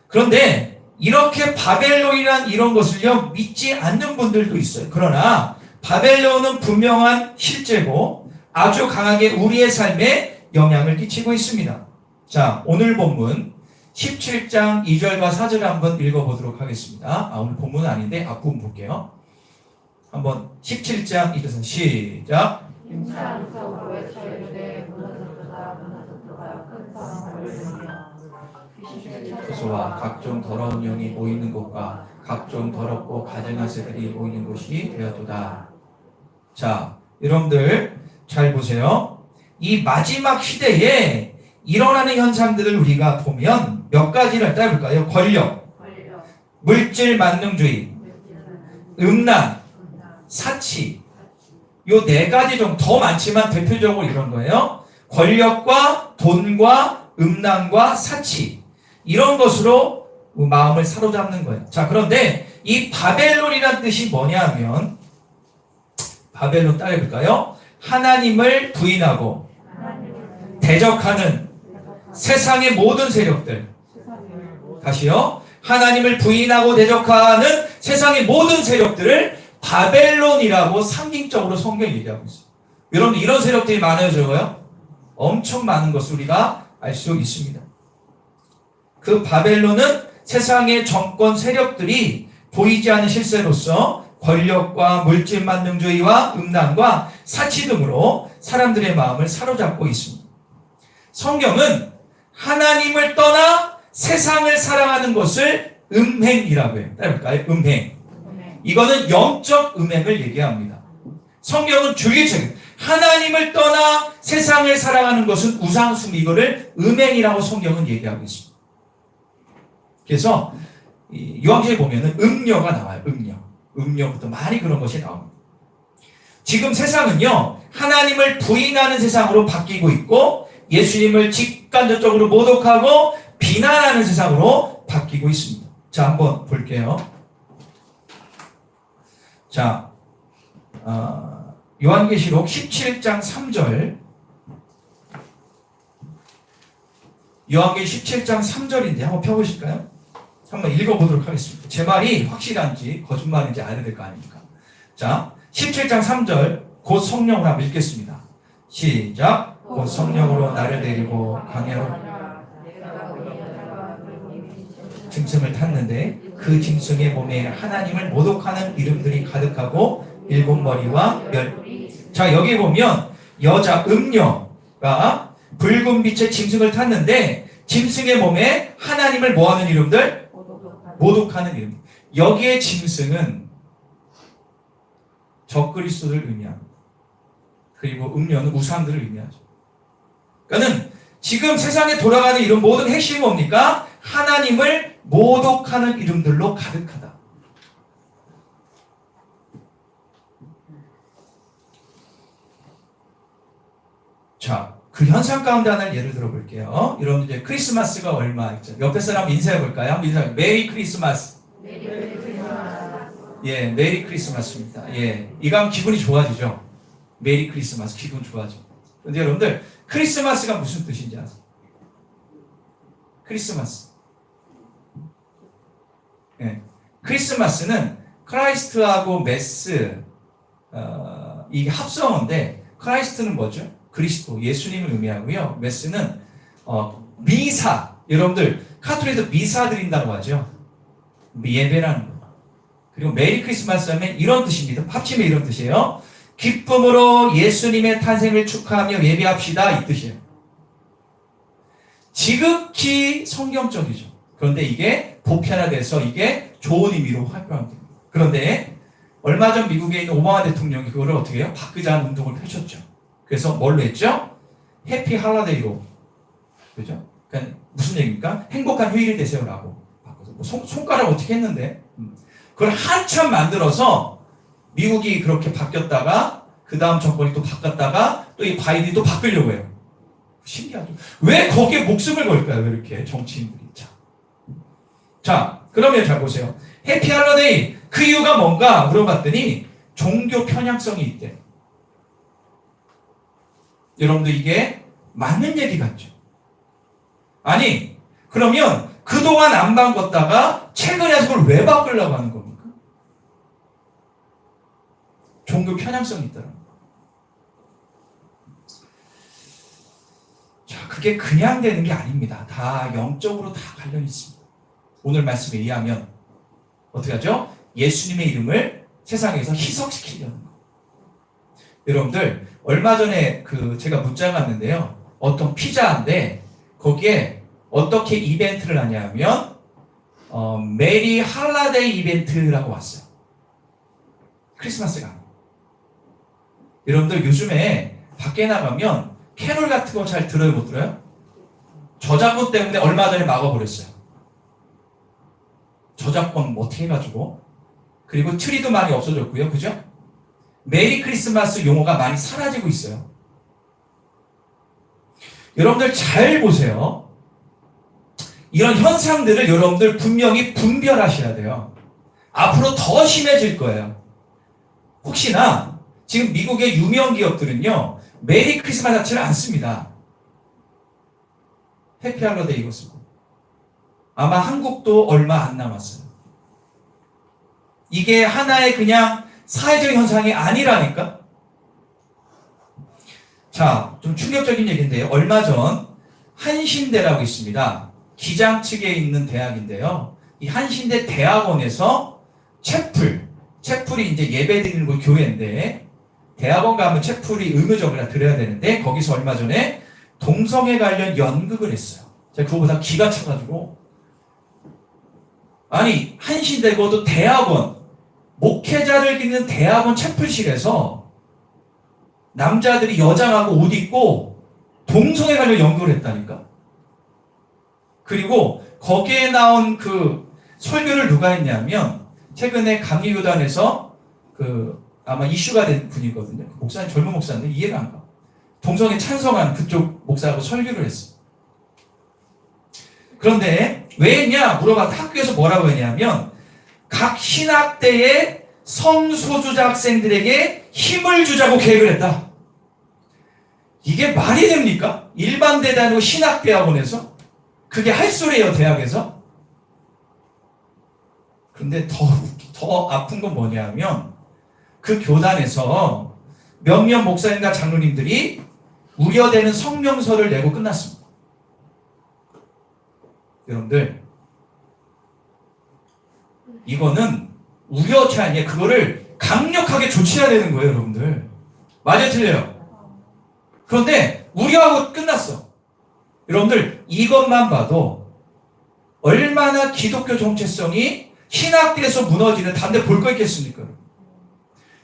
그런데 이렇게 바벨론이란 이런 것을요 믿지 않는 분들도 있어요. 그러나 바벨론은 분명한 실제고 아주 강하게 우리의 삶에 영향을 끼치고 있습니다. 자, 오늘 본문 17장 2절과 4절을 한번 읽어보도록 하겠습니다. 오늘 본문은 아닌데 앞부분 볼게요. 한번 17장 2절에서 시작. 임찬 속으로 외쳐 이르되 무너졌도다 무너졌도다 큰 사망을 일으키며 그소와 각종 더러운 영이 모이는 곳과 각종 더럽고 가증한 새들이 모이는 곳이 되었도다. 자, 여러분들 잘 보세요. 이 마지막 시대에 일어나는 현상들을 우리가 보면 몇 가지를 일단 해볼까요? 권력, 물질 만능주의, 음란, 사치. 요 네 가지 좀 더 많지만 대표적으로 이런 거예요. 권력과 돈과 음란과 사치. 이런 것으로 마음을 사로잡는 거예요. 자, 그런데 이 바벨론이란 뜻이 뭐냐 하면 바벨론 따라해볼까요? 하나님을 부인하고 대적하는 세상의 모든 세력들. 다시요. 하나님을 부인하고 대적하는 세상의 모든 세력들을 바벨론이라고 상징적으로 성경이 얘기하고 있어요. 여러분 이런 세력들이 많아요, 적어요? 엄청 많은 것을 우리가 알 수 있습니다. 그 바벨론은 세상의 정권 세력들이 보이지 않는 실세로서 권력과 물질 만능주의와 음란과 사치 등으로 사람들의 마음을 사로잡고 있습니다. 성경은 하나님을 떠나 세상을 사랑하는 것을 음행이라고 해요. 따라볼까요? 음행. 이거는 영적 음행을 얘기합니다. 성경은 줄기차게 하나님을 떠나 세상을 사랑하는 것은 우상숭, 이거를 음행이라고 성경은 얘기하고 있습니다. 그래서 요한계시록에 보면은 음녀가 나와요. 음녀부터 많이 그런 것이 나옵니다. 지금 세상은요 하나님을 부인하는 세상으로 바뀌고 있고 예수님을 직간접적으로 모독하고 비난하는 세상으로 바뀌고 있습니다. 자, 한번 볼게요. 자, 요한계시록 17장 3절. 요한계시록 17장 3절인데 한번 펴보실까요? 한번 읽어보도록 하겠습니다. 제 말이 확실한지 거짓말인지 알아야 될 거 아닙니까? 자, 17장 3절 곧 성령으로 한번 읽겠습니다. 시작. 곧 성령으로 나를 데리고 광야로 짐승을 탔는데 그 짐승의 몸에 하나님을 모독하는 이름들이 가득하고 일곱 머리와 자, 여기 보면 여자 음녀가 붉은 빛의 짐승을 탔는데 짐승의 몸에 하나님을 뭐하는 이름들? 모독하는 이름. 여기에 짐승은 적그리스도를 의미합니다. 그리고 음녀는 우상들을 의미하죠. 그러니까는 지금 세상에 돌아가는 이런 모든 핵심이 뭡니까? 하나님을 모독하는 이름들로 가득하다. 자, 그 현상 가운데 하나를 예를 들어볼게요. 여러분들 이제 크리스마스가 얼마 있죠? 옆에 사람 인사해볼까요? 한번 인사해. 메리 크리스마스. 예, 메리 크리스마스입니다. 예, 이거 하면 기분이 좋아지죠? 메리 크리스마스, 기분 좋아져. 근데 여러분들, 크리스마스가 무슨 뜻인지 아세요? 크리스마스. 예, 크리스마스는 크라이스트하고 메스, 이게 합성어인데, 크라이스트는 뭐죠? 그리스도, 예수님을 의미하고요. 메스는 미사. 여러분들 카톨릭에서 미사 드린다고 하죠. 예배라는 거. 그리고 메리 크리스마스 하면 이런 뜻입니다. 합치면 이런 뜻이에요. 기쁨으로 예수님의 탄생을 축하하며 예배합시다, 이 뜻이에요. 지극히 성경적이죠. 그런데 이게 보편화돼서 이게 좋은 의미로 활용됩니다. 그런데 얼마 전 미국에 있는 오바마 대통령이 그거를 어떻게 해요? 바꾸자는 운동을 펼쳤죠. 그래서 뭘로 했죠? 해피 할러데이로. 그죠? 그러니까 무슨 얘기입니까? 행복한 휴일이 되세요라고 바꿔서 뭐 손가락 어떻게 했는데 그걸 한참 만들어서 미국이 그렇게 바뀌었다가 그 다음 정권이 또 바꿨다가 또 이 바이든이 또 바꾸려고 해요. 신기하죠? 왜 거기에 목숨을 걸까요? 왜 이렇게 정치인들이. 자, 그러면 잘 보세요. 해피 할러데이 그 이유가 뭔가 물어봤더니 종교 편향성이 있대. 여러분들 이게 맞는 얘기 같죠? 아니, 그러면 그동안 안 바꿨다가 최근에 그걸 왜 바꾸려고 하는 겁니까? 종교 편향성이 있다는 거예요. 자, 그게 그냥 되는 게 아닙니다. 다 영적으로 다 관련이 있습니다. 오늘 말씀에 의하면 어떻게 하죠? 예수님의 이름을 세상에서 희석시키려는 거. 여러분들 얼마 전에 제가 문자가 왔는데요. 어떤 피자인데 거기에 어떻게 이벤트를 하냐면 메리 할라데이 이벤트라고 왔어요. 크리스마스가. 여러분들 요즘에 밖에 나가면 캐롤 같은 거 잘 들어요, 못 들어요? 저작권 때문에 얼마 전에 막아버렸어요. 저작권 어떻게 해가지고. 그리고 트리도 많이 없어졌고요. 그죠? 메리 크리스마스 용어가 많이 사라지고 있어요. 여러분들 잘 보세요. 이런 현상들을 여러분들 분명히 분별하셔야 돼요. 앞으로 더 심해질 거예요. 혹시나 지금 미국의 유명 기업들은요. 메리 크리스마스 자체를 안 씁니다. 해피 할러데이 이거 쓰고. 아마 한국도 얼마 안 남았어요. 이게 하나의 그냥 사회적 현상이 아니라니까? 자, 좀 충격적인 얘기인데요. 얼마 전 한신대라고 있습니다. 기장 측에 있는 대학인데요. 이 한신대 대학원에서 채플이 이제 예배 드리는 곳 교회인데 대학원 가면 채플이 의무적으로 드려야 되는데 거기서 얼마 전에 동성애 관련 연극을 했어요. 제가 그거 보다 기가 차가지고 아니 한신대고도 대학원 목회자를 있는 대학원 채플실에서 남자들이 여장하고 옷 입고 동성애 관련 연극을 했다니까. 그리고 거기에 나온 그 설교를 누가 했냐면 최근에 강의교단에서 아마 이슈가 된 분이거든요. 목사님 젊은 목사인데 이해가 안 가. 동성애 찬성한 그쪽 목사하고 설교를 했어. 그런데 왜 했냐 물어봤더니 학교에서 뭐라고 했냐면 각 신학대의 성소수자 학생들에게 힘을 주자고 계획을 했다. 이게 말이 됩니까? 일반 대도 아니고 신학대학원에서? 그게 할 소리예요, 대학에서? 그런데 더 아픈 건 뭐냐면 그 교단에서 몇몇 목사님과 장로님들이 우려되는 성명서를 내고 끝났습니다. 여러분들, 이거는 우려치 아니에요. 그거를 강력하게 조치해야 되는 거예요, 여러분들. 맞아요, 틀려요? 그런데 우려하고 끝났어. 여러분들, 이것만 봐도 얼마나 기독교 정체성이 신학대에서 무너지는 다른데 볼 거 있겠습니까?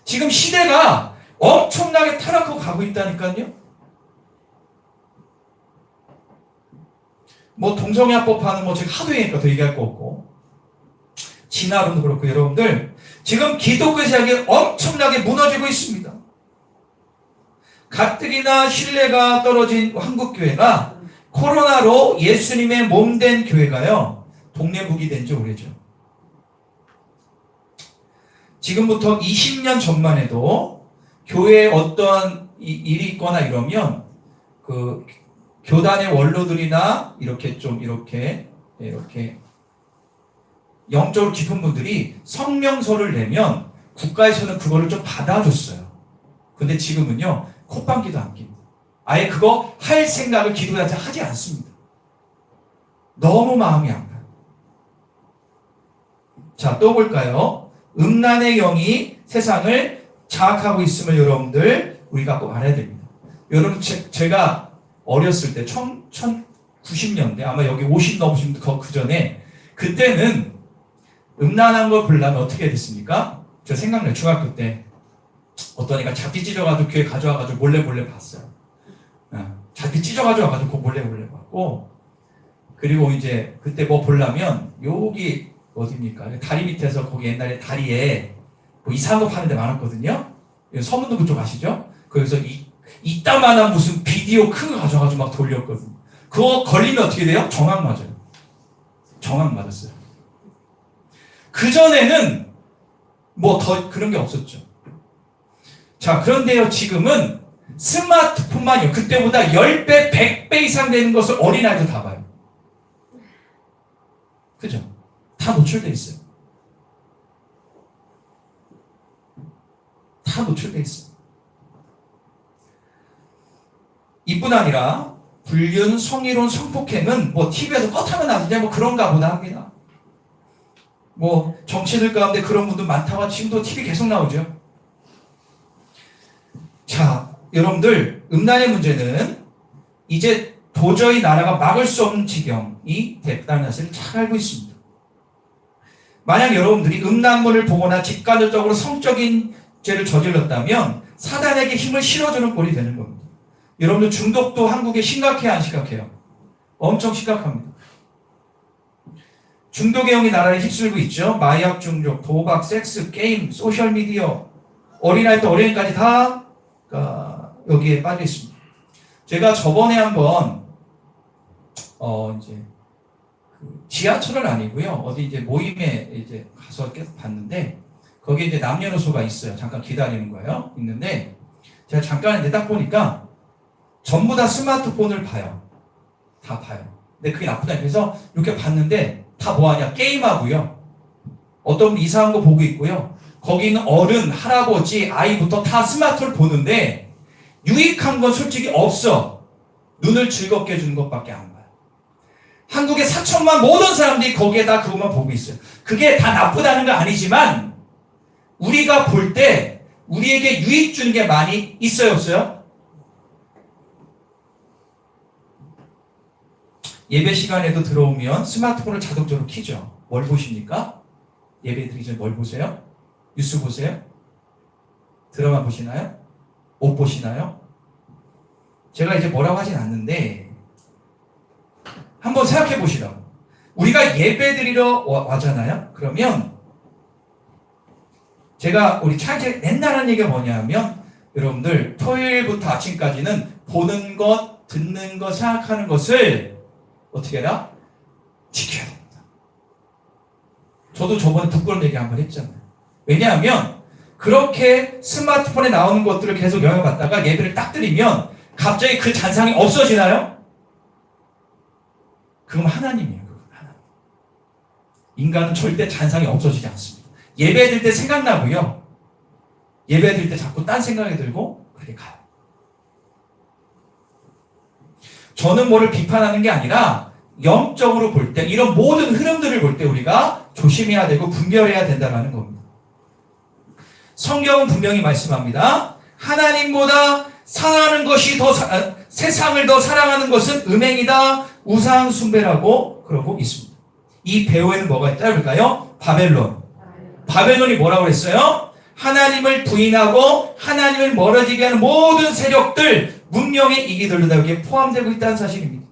지금 시대가 엄청나게 타락하고 가고 있다니까요. 뭐 동성애합법 하는 뭐 지금 하도 얘기하니까 더 얘기할 거 없고 진화론도 그렇고 여러분들 지금 기독교 신학이 엄청나게 무너지고 있습니다. 가뜩이나 신뢰가 떨어진 한국교회가 코로나로 예수님의 몸된 교회가요 동네북이 된 지 오래죠. 지금부터 20년 전만 해도 교회에 어떤 일이 있거나 이러면 그 교단의 원로들이나 이렇게 좀 이렇게 영적으로 깊은 분들이 성명서를 내면 국가에서는 그거를 좀 받아줬어요. 근데 지금은요 콧방귀도 안 낍니다. 아예 그거 할 생각을 기도자체 하지 않습니다. 너무 마음이 아파요. 자, 또 볼까요? 음란의 영이 세상을 장악하고 있음을 여러분들 우리가 꼭 알아야 됩니다. 여러분 제가 어렸을 때 1990년대 아마 여기 50 넘으신 분 그 전에 그때는 음란한 걸 보려면 어떻게 됐습니까? 저 생각나요. 중학교 때 어떤 애가 잡기 찢어가지고 교회 가져와가지고 몰래 봤어요. 잡기 찢어가지고 와가지고 그거 몰래 봤고 그리고 이제 그때 뭐 보려면 여기 어디입니까? 다리 밑에서 거기 옛날에 다리에 뭐 이상한 거 파는 데 많았거든요. 서문도 그쪽 아시죠? 거기서 이따만한 무슨 비디오 큰 거 가져가지고 막 돌렸거든요. 그거 걸리면 어떻게 돼요? 정확 맞아요. 정확 맞았어요. 그전에는 뭐 더 그런 게 없었죠. 자, 그런데요, 지금은 스마트폰만요. 그때보다 10배, 100배 이상 되는 것을 어린아이도 다 봐요. 그죠? 다 노출돼 있어요. 다 노출돼 있어요. 이뿐 아니라 불륜, 성희롱, 성폭행은 뭐 TV에서 껐하면 안 되냐 뭐 그런가 보다 합니다. 뭐 정치인들 가운데 그런 분들 많다고 지금도 TV 계속 나오죠. 자, 여러분들 음란의 문제는 이제 도저히 나라가 막을 수 없는 지경이 됐다는 사실을 잘 알고 있습니다. 만약 여러분들이 음란물을 보거나 직간접적으로 성적인 죄를 저질렀다면 사단에게 힘을 실어주는 꼴이 되는 겁니다. 여러분들 중독도 한국에 심각해요, 안 심각해요? 엄청 심각합니다. 중독의 영이 나라를 휩쓸고 있죠. 마약 중독, 도박, 섹스, 게임, 소셜미디어, 어린아이부터 어린이까지 다 여기에 빠져 있습니다. 제가 저번에 한번 이제 지하철은 아니고요. 어디 이제 모임에 이제 가서 계속 봤는데 거기에 이제 남녀노소가 있어요. 잠깐 기다리는 거예요. 있는데 제가 잠깐 이제 딱 보니까 전부 다 스마트폰을 봐요. 다 봐요. 근데 그게 나쁘다. 그래서 이렇게 봤는데 다 뭐하냐? 게임하고요. 어떤 분 이상한 거 보고 있고요. 거기 있는 어른, 할아버지, 아이부터 다 스마트를 보는데 유익한 건 솔직히 없어. 눈을 즐겁게 해주는 것밖에 안 봐요. 한국의 4천만 모든 사람들이 거기에 다 그것만 보고 있어요. 그게 다 나쁘다는 건 아니지만 우리가 볼 때 우리에게 유익 주는 게 많이 있어요, 없어요? 예배 시간에도 들어오면 스마트폰을 자동적으로 켜죠. 뭘 보십니까? 예배 드리기 전에 뭘 보세요? 뉴스 보세요? 드라마 보시나요? 옷 보시나요? 제가 이제 뭐라고 하진 않는데 한번 생각해 보시라고. 우리가 예배 드리러 와잖아요? 그러면 제가 우리 차이제 맨날 하는 얘기가 뭐냐면 여러분들 토요일부터 아침까지는 보는 것, 듣는 것, 생각하는 것을 어떻게 해라? 지켜야 됩니다. 저도 저번에 부끄러운 얘기 한번 했잖아요. 왜냐하면 그렇게 스마트폰에 나오는 것들을 계속 영향받다가 예배를 딱 드리면 갑자기 그 잔상이 없어지나요? 그건 하나님이에요. 하나님. 인간은 절대 잔상이 없어지지 않습니다. 예배 드릴 때 생각나고요. 예배 드릴 때 자꾸 딴 생각이 들고 그렇게 가요. 저는 뭐를 비판하는 게 아니라 영적으로 볼 때 이런 모든 흐름들을 볼 때 우리가 조심해야 되고 분별해야 된다는 겁니다. 성경은 분명히 말씀합니다. 하나님보다 사랑하는 것이 세상을 더 사랑하는 것은 음행이다, 우상 숭배라고 그러고 있습니다. 이 배후에는 뭐가 있다 그럴까요? 바벨론. 바벨론이 뭐라고 그랬어요? 하나님을 부인하고 하나님을 멀어지게 하는 모든 세력들, 문명의 이기들도 다 여기에 포함되고 있다는 사실입니다.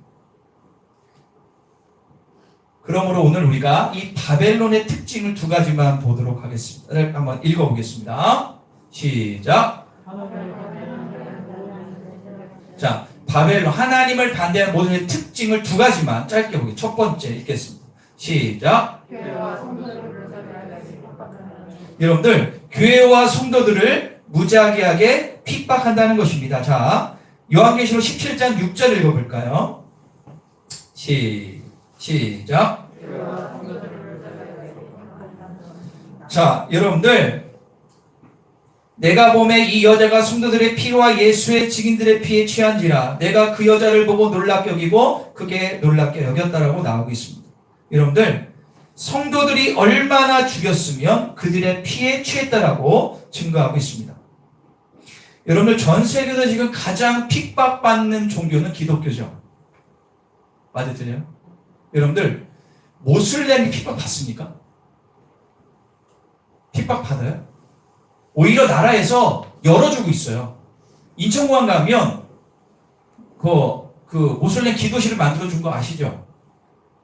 그러므로 오늘 우리가 이 바벨론의 특징을 두 가지만 보도록 하겠습니다. 한번 읽어보겠습니다. 시작. 자, 바벨론, 하나님을 반대하는 모든 특징을 두 가지만 짧게 보겠습니다. 첫 번째 읽겠습니다. 시작. 여러분들, 교회와 성도들을 무지하게 핍박한다는 것입니다. 자, 요한계시록 17장 6절 읽어볼까요? 시작. 자, 여러분들, 내가 보매 이 여자가 성도들의 피와 예수의 증인들의 피에 취한지라 내가 그 여자를 보고 놀랍게 여기고 그게 놀랍게 여겼다라고 나오고 있습니다. 여러분들, 성도들이 얼마나 죽였으면 그들의 피에 취했다라고 증거하고 있습니다. 여러분들, 전 세계에서 지금 가장 핍박받는 종교는 기독교죠. 맞아요? 틀려요? 여러분들, 모슬렘이 핍박받습니까? 핍박받아요? 오히려 나라에서 열어주고 있어요. 인천공항 가면 그 모슬렘 기도실을 만들어준 거 아시죠?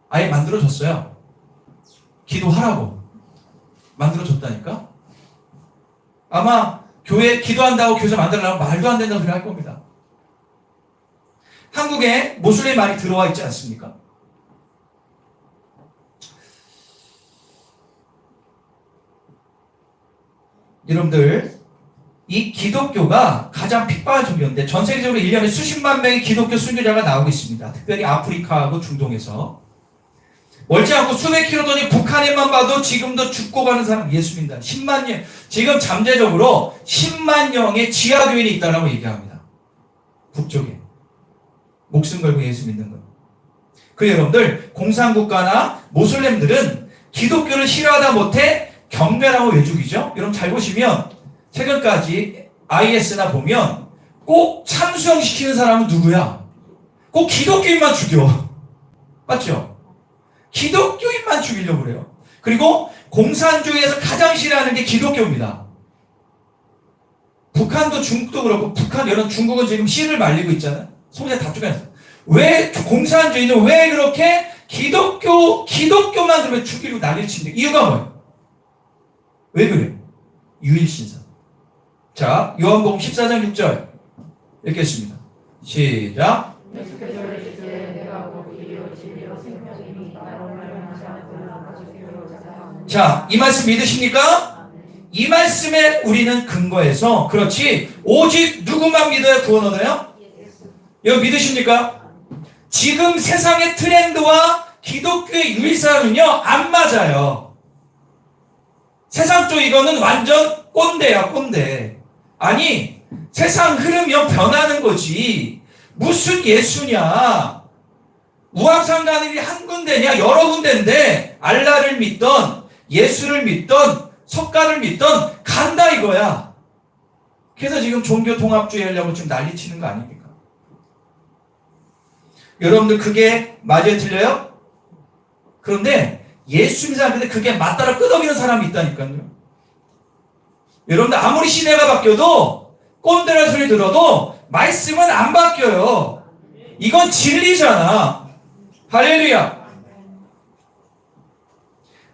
아예 만들어줬어요. 기도하라고 만들어줬다니까? 아마 교회 기도한다고 교회에서 만들려면 말도 안 된다고 소리 할 겁니다. 한국에 모슬렘 많이 들어와 있지 않습니까? 여러분들, 이 기독교가 가장 핍박한 종교인데 전 세계적으로 1년에 수십만 명의 기독교 순교자가 나오고 있습니다. 특별히 아프리카하고 중동에서. 멀지 않고 수백 킬로더니 북한에만 봐도 지금도 죽고 가는 사람 예수 믿는다. 10만 명, 지금 잠재적으로 10만 명의 지하교인이 있다고 얘기합니다. 북쪽에. 목숨 걸고 예수 믿는 것. 그 여러분들, 공산국가나 모슬렘들은 기독교를 싫어하다 못해 경멸하고 왜 죽이죠? 여러분 잘 보시면 최근까지 IS나 보면 꼭 참수형시키는 사람은 누구야? 꼭 기독교인만 죽여. 맞죠? 기독교인만 죽이려고 그래요. 그리고 공산주의에서 가장 싫어하는 게 기독교입니다. 북한도 중국도 그렇고 여러분 중국은 지금 씨를 말리고 있잖아요. 소리가 다 쪼개놨어요. 왜 공산주의는 왜 그렇게 기독교만 그러면 죽이고 난리를 치는데 이유가 뭐예요? 왜 그래? 유일신사. 자, 요한복음 14장 6절 읽겠습니다. 시작. 자, 이 말씀 믿으십니까? 이 말씀에 우리는 근거해서 그렇지 오직 누구만 믿어야 구원 얻어요? 이거 믿으십니까? 지금 세상의 트렌드와 기독교의 유일사는요 안 맞아요. 세상 쪽 이거는 완전 꼰대야, 꼰대. 아니, 세상 흐르면 변하는 거지. 무슨 예수냐? 우악산 가는 길이 한 군데냐? 여러 군데인데 알라를 믿던 예수를 믿던 석가를 믿던 간다 이거야. 그래서 지금 종교 통합주의 하려고 지금 난리치는 거 아닙니까? 여러분들 그게 맞아요, 틀려요? 그런데 예수 믿는 사람인데 그게 맞다라 끄덕이는 사람이 있다니까요. 여러분들 아무리 시대가 바뀌어도 꼰대라는 소리 들어도 말씀은 안 바뀌어요. 이건 진리잖아. 할렐루야.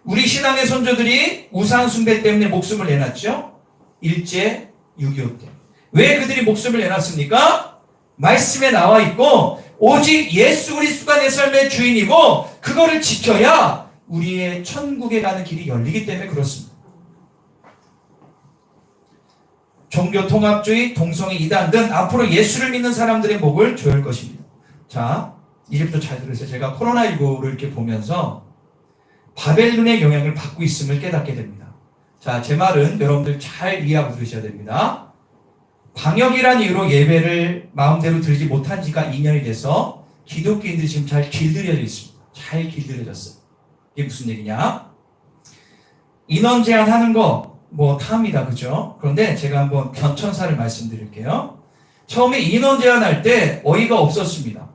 우리 신앙의 선조들이 우상 숭배 때문에 목숨을 내놨죠. 일제 6.25 때. 왜 그들이 목숨을 내놨습니까? 말씀에 나와 있고 오직 예수 그리스도가 내 삶의 주인이고 그거를 지켜야 우리의 천국에 가는 길이 열리기 때문에 그렇습니다. 종교 통합주의, 동성애 이단 등 앞으로 예수를 믿는 사람들의 목을 조여올 것입니다. 자, 이제부터 잘 들으세요. 제가 코로나19를 이렇게 보면서 바벨론의 영향을 받고 있음을 깨닫게 됩니다. 자, 제 말은 여러분들 잘 이해하고 들으셔야 됩니다. 방역이란 이유로 예배를 마음대로 드리지 못한 지가 2년이 돼서 기독교인들이 지금 잘 길들여져 있습니다. 잘 길들여졌어요. 이게 무슨 얘기냐? 인원 제한하는 거 뭐 탑니다. 그죠? 그런데 제가 한번 변천사를 말씀드릴게요. 처음에 인원 제한할 때 어이가 없었습니다.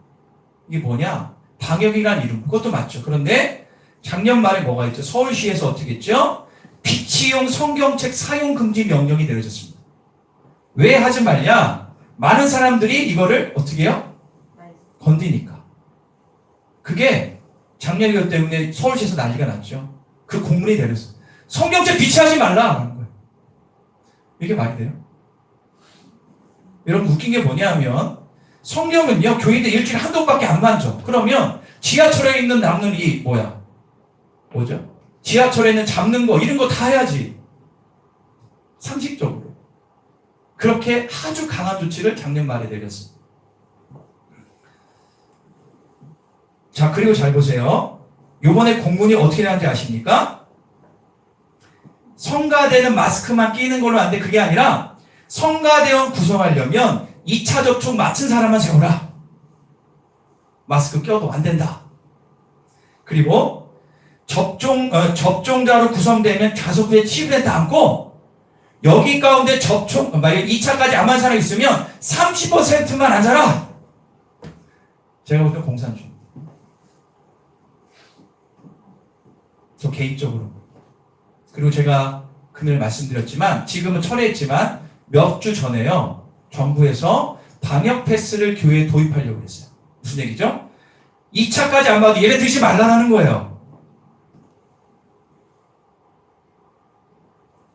이게 뭐냐? 방역이란 이름. 그것도 맞죠. 그런데 작년 말에 뭐가 있죠? 서울시에서 어떻게 했죠? 비치용 성경책 사용 금지 명령이 내려졌습니다. 왜 하지 말냐? 많은 사람들이 이거를 어떻게 해요? 건드니까. 그게 작년 이것 때문에 서울시에서 난리가 났죠. 그 공문이 내렸어요. 성경책 비치하지 말라 하는 거예요. 이게 말이 돼요? 여러분 웃긴 게 뭐냐면 성경은요 교인들 일주일에 한두 번밖에 안 만져. 그러면 지하철에 있는 남는 이 뭐죠? 지하철에 있는 잡는 거 이런 거 다 해야지. 상식적으로. 그렇게 아주 강한 조치를 작년 말에 내렸어요. 자, 그리고 잘 보세요. 요번에 공문이 어떻게 나는지 아십니까? 성가대는 마스크만 끼는 걸로 안 돼. 그게 아니라 성가대원 구성하려면 2차 접촉 맞춘 사람만 세워라. 마스크 껴도 안 된다. 그리고 접종자로 구성되면 좌석부에 치부에 앉고 여기 가운데 만약 2차까지 안 한 사람이 있으면 30%만 앉아라. 제가 볼 때 공산주의. 저 개인적으로. 그리고 제가 금요일 말씀드렸지만 지금은 철회했지만 몇 주 전에요. 정부에서 방역 패스를 교회에 도입하려고 했어요. 무슨 얘기죠? 2차까지 안 봐도 예배 드리지 말라는 거예요.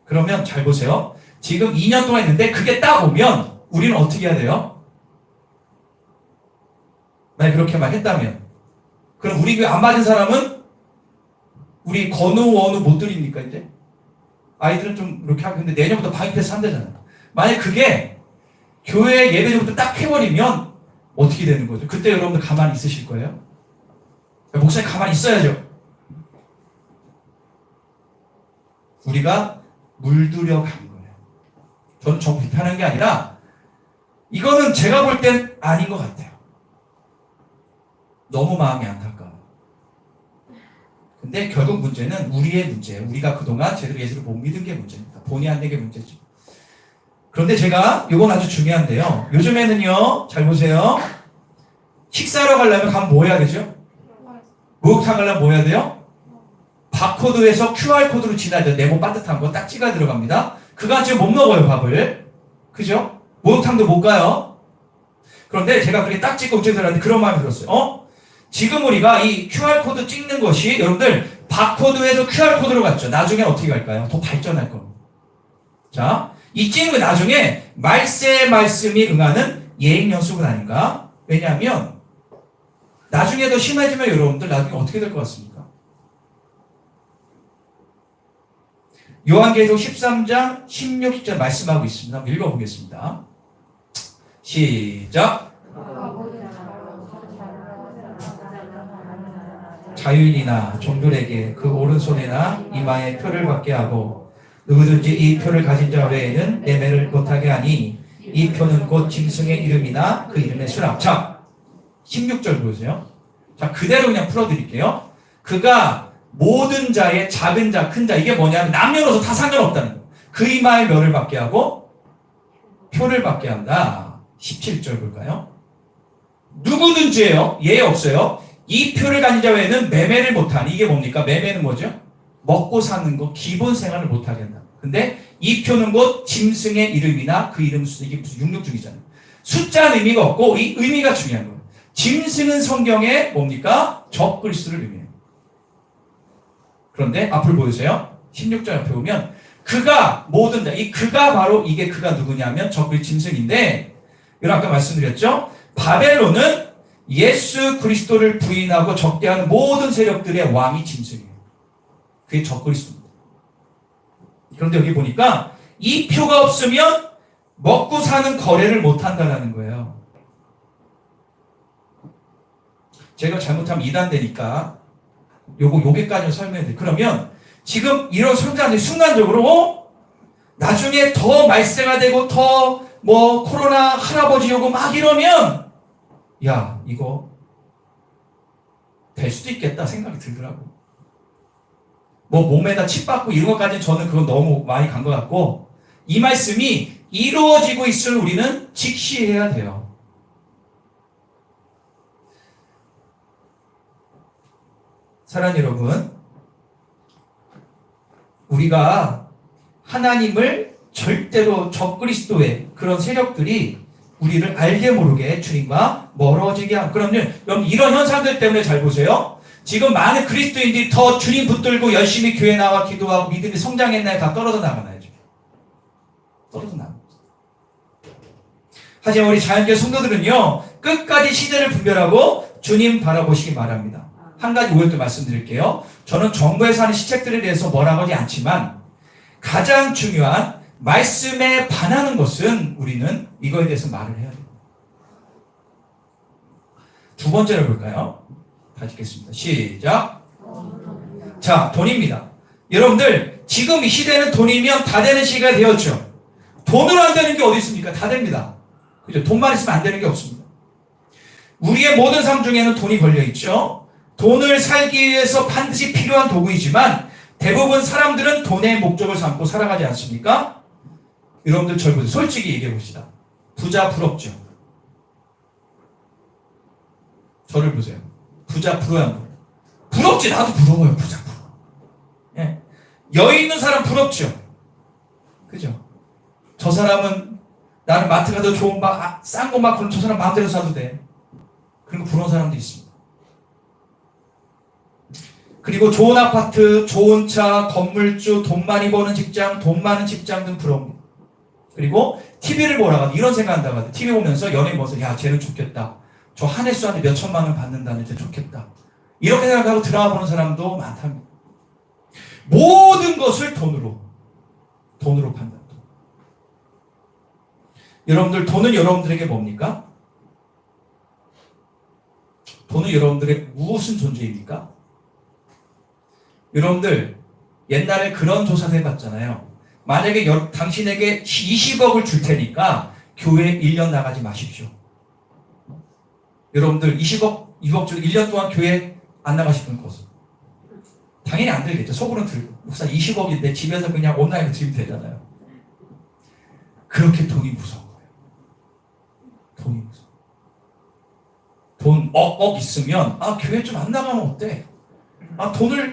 그러면 잘 보세요. 지금 2년 동안 했는데 그게 딱 오면 우리는 어떻게 해야 돼요? 만약 그렇게만 했다면 그럼 우리 교회 안 맞은 사람은 우리 건우 원우 못 드립니까 이제? 아이들은 좀 이렇게 하고 근데 내년부터 방역 패스 한대잖아요. 만약 그게 교회 예배부터 딱 해버리면 어떻게 되는 거죠? 그때 여러분들 가만히 있으실 거예요? 목사님 가만히 있어야죠. 우리가 물들여 간 거예요. 저는 정부 비판하는 게 아니라 이거는 제가 볼 땐 아닌 것 같아요. 너무 마음이 안타까워요. 근데 결국 문제는 우리의 문제예요. 우리가 그동안 제대로 예수를 못 믿은 게 문제입니다. 본의 안 되게 문제죠. 그런데 제가 이건 아주 중요한데요. 요즘에는요. 잘 보세요. 식사하러 가려면 가면 뭐 해야 되죠? 목욕탕 가려면 뭐 해야 돼요? 바코드에서 QR코드로 지나야 돼요. 네모 반듯한 거 딱 찍어 들어갑니다. 그거 지금 못 먹어요. 밥을. 그죠? 목욕탕도 못 가요. 그런데 제가 그렇게 딱 찍고 들었는데 그런 마음이 들었어요. 지금 우리가 이 QR코드 찍는 것이 여러분들 바코드에서 QR코드로 갔죠. 나중에 어떻게 갈까요? 더 발전할 겁니다. 자, 이 찍는 거 나중에 말세의 말씀이 응하는 예행연속은 아닌가? 왜냐하면 나중에 더 심해지면 여러분들 나중에 어떻게 될 것 같습니까? 요한계시록 13장 16, 17절 말씀하고 있습니다. 한번 읽어보겠습니다. 시작. 자유인이나 종들에게 그 오른손이나 이마에 표를 받게 하고 누구든지 이 표를 가진 자 외에는 매매를 못하게 하니 이 표는 곧 짐승의 이름이나 그 이름의 수랑. 자, 16절 보세요. 자, 그대로 그냥 풀어드릴게요. 그가 모든 자의 작은 자, 큰 자, 이게 뭐냐면 남녀노소 다 상관없다는 거예요. 그 이마에 멸을 받게 하고 표를 받게 한다. 17절 볼까요? 누구든지예요. 예 없어요. 이 표를 가진 자 외에는 매매를 못하니. 이게 뭡니까? 매매는 뭐죠? 먹고 사는 거, 기본 생활을 못하게 한다. 근데 이 표는 곧 짐승의 이름이나 그 이름 수, 이게 무슨 육육중이잖아요. 숫자는 의미가 없고 이 의미가 중요한 거예요. 짐승은 성경에 뭡니까? 적글씨를 의미해요. 그런데 앞을 보여주세요. 16절 앞에 보면 그가 모든 자, 이 그가 바로 이게 그가 누구냐면 적글씨 짐승인데 여러분 아까 말씀드렸죠? 바벨론은 예수 그리스도를 부인하고 적대하는 모든 세력들의 왕이 짐승이에요. 그게 적그리스도입니다. 그런데 여기 보니까 이 표가 없으면 먹고 사는 거래를 못 한다는 거예요. 제가 잘못하면 이단되니까 요게까지 설명해 드려요. 그러면 지금 이런 성장들이 순간적으로 나중에 더 말세가 되고 더 뭐 코로나 할아버지 오고 막 이러면 야 이거 될 수도 있겠다 생각이 들더라고. 뭐 몸에다 칩 받고 이런 것까지는 저는 그건 너무 많이 간 것 같고 이 말씀이 이루어지고 있을 우리는 직시해야 돼요. 사랑하는 여러분, 우리가 하나님을 절대로 적그리스도의 그런 세력들이 우리를 알게 모르게 주님과 멀어지게 하고 그러면 여러분 이런 현상들 때문에 잘 보세요. 지금 많은 그리스도인들이 더 주님 붙들고 열심히 교회 나와 기도하고 믿음이 성장했나요? 다 떨어져 나가나요? 떨어져 나가요. 하지만 우리 자연계 성도들은요 끝까지 시대를 분별하고 주님 바라보시기 바랍니다. 한 가지 오해도 말씀드릴게요. 저는 정부에서 하는 시책들에 대해서 뭐라고 하지 않지만 가장 중요한 말씀에 반하는 것은 우리는 이거에 대해서 말을 해야 돼요. 두 번째로 볼까요? 다시 읽겠습니다. 시작. 자, 돈입니다. 여러분들 지금 이 시대는 돈이면 다 되는 시기가 되었죠. 돈으로 안 되는 게 어디 있습니까? 다 됩니다. 그죠? 돈만 있으면 안 되는 게 없습니다. 우리의 모든 삶 중에는 돈이 걸려있죠. 돈을 살기 위해서 반드시 필요한 도구이지만 대부분 사람들은 돈의 목적을 삼고 살아가지 않습니까? 여러분들 저를 보세요. 솔직히 얘기해 봅시다. 부자 부럽죠? 저를 보세요. 부자 부러워요? 부럽지. 나도 부러워요. 부자 부러워. 예. 여유 있는 사람 부럽죠? 그죠? 저 사람은 나는 마트 가도 좋은 싼 거 막 그럼 저 사람 마음대로 사도 돼. 그런 거 부러운 사람도 있습니다. 그리고 좋은 아파트, 좋은 차, 건물주, 돈 많이 버는 직장, 돈 많은 직장 등 부러웁니다. 그리고 TV를 보라고 이런 생각한다고 하더라고요. TV 보면서 연예인 보면서 야 쟤는 좋겠다. 저 한 해 수한테 몇 천만 원 받는다는데 좋겠다. 이렇게 생각하고 드라마 보는 사람도 많답니다. 모든 것을 돈으로 판다. 여러분들 돈은 여러분들에게 뭡니까? 돈은 여러분들의 무슨 존재입니까? 여러분들 옛날에 그런 조사를 해봤잖아요. 만약에 당신에게 20억을 줄 테니까 교회 1년 나가지 마십시오. 여러분들 20억 줄 1년 동안 교회 안 나가시는 것은 당연히 안 들겠죠. 속으로는 들고 목사 20억인데 집에서 그냥 온라인으로 드리면 되잖아요. 그렇게 돈이 무서운 거예요. 돈이 무서워. 돈 억 있으면 교회 좀 안 나가면 어때?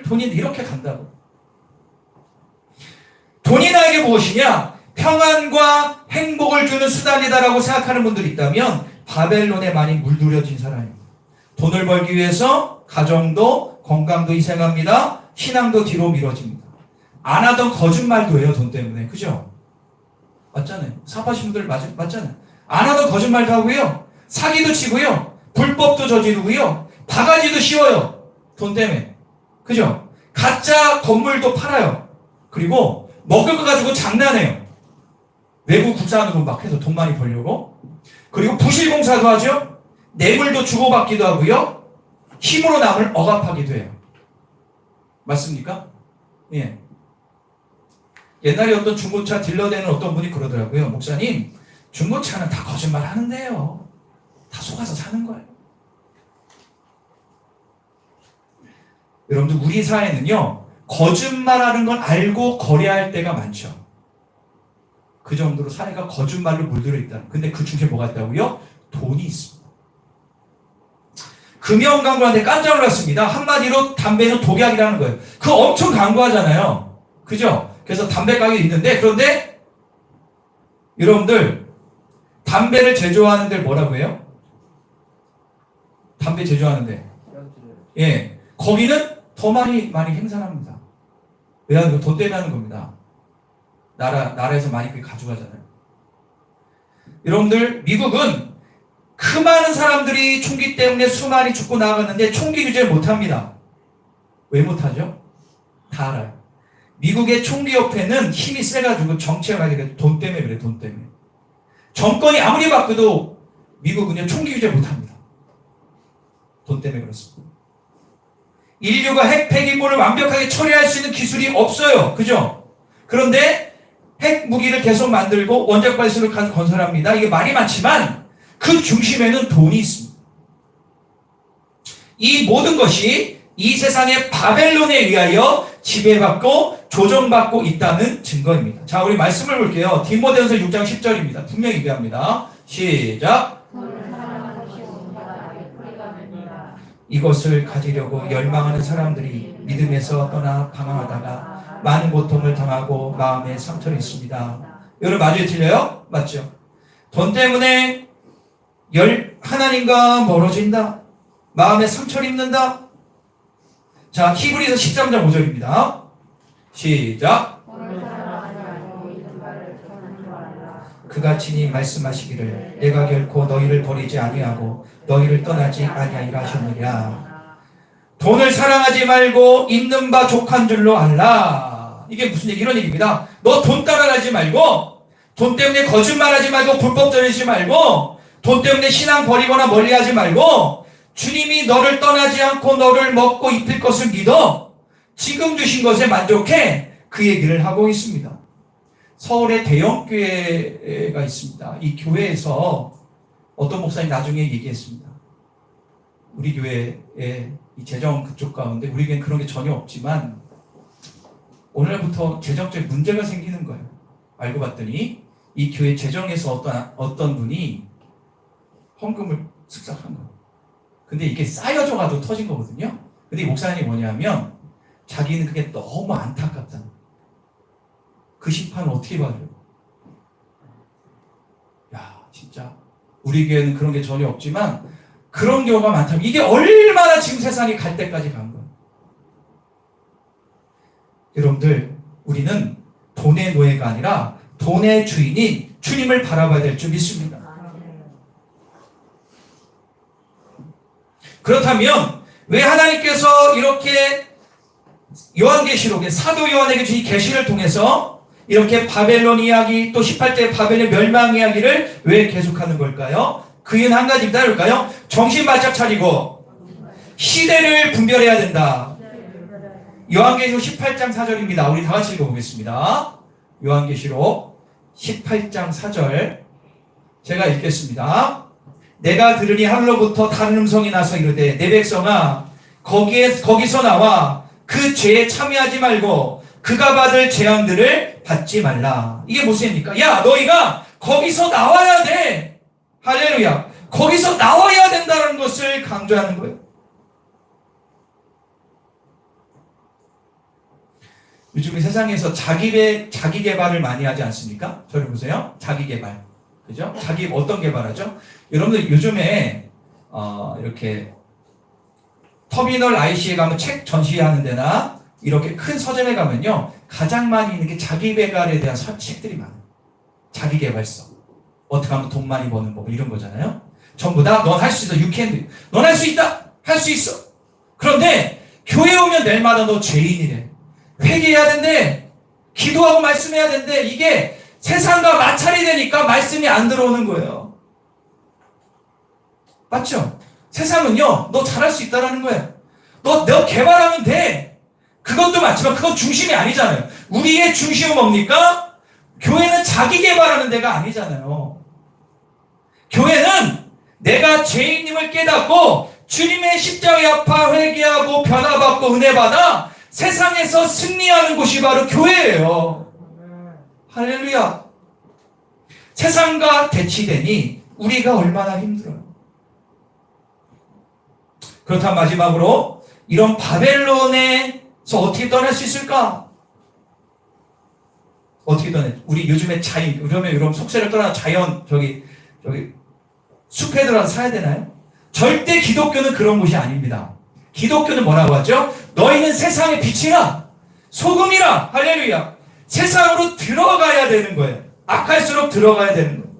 돈이 이렇게 간다고. 돈이 나에게 무엇이냐? 평안과 행복을 주는 수단이다라고 생각하는 분들이 있다면 바벨론에 많이 물들여진 사람입니다. 돈을 벌기 위해서 가정도 건강도 희생합니다. 신앙도 뒤로 미뤄집니다. 안 하던 거짓말도 해요. 돈 때문에. 그죠? 맞잖아요. 사업하신 분들 맞잖아요. 안 하던 거짓말도 하고요. 사기도 치고요. 불법도 저지르고요. 바가지도 씌워요. 돈 때문에. 그죠? 가짜 건물도 팔아요. 그리고 먹을 거 가지고 장난해요. 외국 국산으로 막 해서 돈 많이 벌려고. 그리고 부실공사도 하죠. 뇌물도 주고받기도 하고요. 힘으로 남을 억압하기도 해요. 맞습니까? 예. 옛날에 어떤 중고차 딜러 되는 어떤 분이 그러더라고요. 목사님, 중고차는 다 거짓말 하는데요. 다 속아서 사는 거예요. 여러분들 우리 사회는요. 거짓말하는 걸 알고 거래할 때가 많죠. 그 정도로 사회가 거짓말로 물들어 있다. 근데 그 중에 뭐가 있다고요? 돈이 있습니다. 금연 광고하는데 깜짝 놀랐습니다. 한마디로 담배는 독약이라는 거예요. 그거 엄청 광고하잖아요. 그죠? 그래서 담배 가게가 있는데 그런데 여러분들 담배를 제조하는 데를 뭐라고 해요? 담배 제조하는데 예, 거기는 더 많이 행사합니다. 왜냐하면 돈 때문에 하는 겁니다. 나라에서 많이 그게 가져가잖아요. 여러분들 미국은 그 많은 사람들이 총기 때문에 수많이 죽고 나갔는데 총기 규제를 못합니다. 왜 못하죠? 다 알아요. 미국의 총기협회는 힘이 세가지고 정치에 가게 돼. 돈 때문에 그래, 돈 때문에. 정권이 아무리 바뀌어도 미국은요, 총기 규제 못합니다. 돈 때문에 그렇습니다. 인류가 핵 폐기물을 완벽하게 처리할 수 있는 기술이 없어요. 그죠? 그런데 핵 무기를 계속 만들고 원자력 발전소를 건설합니다. 이게 말이 많지만 그 중심에는 돈이 있습니다. 이 모든 것이 이 세상의 바벨론에 의하여 지배받고 조정받고 있다는 증거입니다. 자, 우리 말씀을 볼게요. 디모데전서 6장 10절입니다. 분명히 얘기합니다. 시작. 이것을 가지려고 열망하는 사람들이 믿음에서 떠나 방황하다가 많은 고통을 당하고 마음에 상처를 입습니다. 여러분 맞아요? 틀려요? 맞죠? 돈 때문에 하나님과 멀어진다. 마음에 상처를 입는다. 자, 히브리서 13장 5절입니다. 시작. 그같이 말씀하시기를 내가 결코 너희를 버리지 아니하고 너희를 떠나지 아니하리라 하셨느니라. 돈을 사랑하지 말고 있는 바 족한 줄로 알라. 이게 무슨 얘기? 이런 얘기입니다. 너 돈 따라가지 말고, 돈 때문에 거짓말하지 말고, 불법 저지르지 말고, 돈 때문에 신앙 버리거나 멀리하지 말고, 주님이 너를 떠나지 않고 너를 먹고 입힐 것을 믿어 지금 주신 것에 만족해. 그 얘기를 하고 있습니다. 서울에 대형교회가 있습니다. 이 교회에서 어떤 목사님 나중에 얘기했습니다. 우리 교회의 이 재정 그쪽 가운데 우리 교회는 그런 게 전혀 없지만 오늘부터 재정적 문제가 생기는 거예요. 알고 봤더니 이 교회 재정에서 어떤 분이 헌금을 습삭한 거예요. 근데 이게 쌓여져 가지고 터진 거거든요. 근데 이 목사님이 뭐냐면 자기는 그게 너무 안타깝다는 거예요. 그 심판을 어떻게 받으려고? 야, 진짜 우리 교회는 그런 게 전혀 없지만 그런 경우가 많다면 이게 얼마나 지금 세상이 갈 때까지 간 거예요. 여러분들, 우리는 돈의 노예가 아니라 돈의 주인인 주님을 바라봐야 될 줄 믿습니다. 그렇다면 왜 하나님께서 이렇게 요한계시록에 사도 요한에게 주신 계시를 통해서 이렇게 바벨론 이야기 또 18대 바벨론 멸망 이야기를 왜 계속하는 걸까요? 그 이유는 한 가지입니다. 그럴까요? 정신 바짝 차리고 시대를 분별해야 된다. 요한계시록 18장 4절입니다. 우리 다 같이 읽어보겠습니다. 요한계시록 18장 4절 제가 읽겠습니다. 내가 들으니 하늘로부터 다른 음성이 나서 이르되 내 백성아 거기서 나와 그 죄에 참여하지 말고 그가 받을 재앙들을 받지 말라. 이게 무슨 얘기입니까? 야, 너희가 거기서 나와야 돼. 할렐루야. 거기서 나와야 된다는 것을 강조하는 거예요. 요즘 세상에서 자기 개발을 많이 하지 않습니까? 저를 보세요. 자기 개발. 그죠? 어떤 개발하죠? 여러분들 요즘에, 이렇게, 터미널 IC에 가면 책 전시하는 데나, 이렇게 큰 서점에 가면요, 가장 많이 있는 게 자기 개발에 대한 책들이 많아요. 자기 개발서. 어떻게 하면 돈 많이 버는 법, 이런 거잖아요. 전부 다, 넌 할 수 있어. You can do. 넌 할 수 있다. 할 수 있어. 그런데, 교회 오면 내일마다 너 죄인이래. 회개해야 된대. 기도하고 말씀해야 된대. 이게 세상과 마찰이 되니까 말씀이 안 들어오는 거예요. 맞죠? 세상은요, 너 잘할 수 있다라는 거예요. 너 개발하면 돼. 그것도 맞지만 그건 중심이 아니잖아요. 우리의 중심은 뭡니까? 교회는 자기 개발하는 데가 아니잖아요. 교회는 내가 죄인임을 깨닫고 주님의 십자가에 아파 회개하고 변화받고 은혜받아 세상에서 승리하는 곳이 바로 교회예요. 할렐루야. 세상과 대치되니 우리가 얼마나 힘들어요. 그렇다면 마지막으로 이런 바벨론에서 어떻게 떠날 수 있을까? 어떻게 떠내? 우리 요즘에 여러분 속세를 떠나 자연 저기 숲에 들어가서 살아야 되나요? 절대 기독교는 그런 곳이 아닙니다. 기독교는 뭐라고 하죠? 너희는 세상의 빛이라 소금이라. 할렐루야. 세상으로 들어가야 되는 거예요. 악할수록 들어가야 되는 거예요.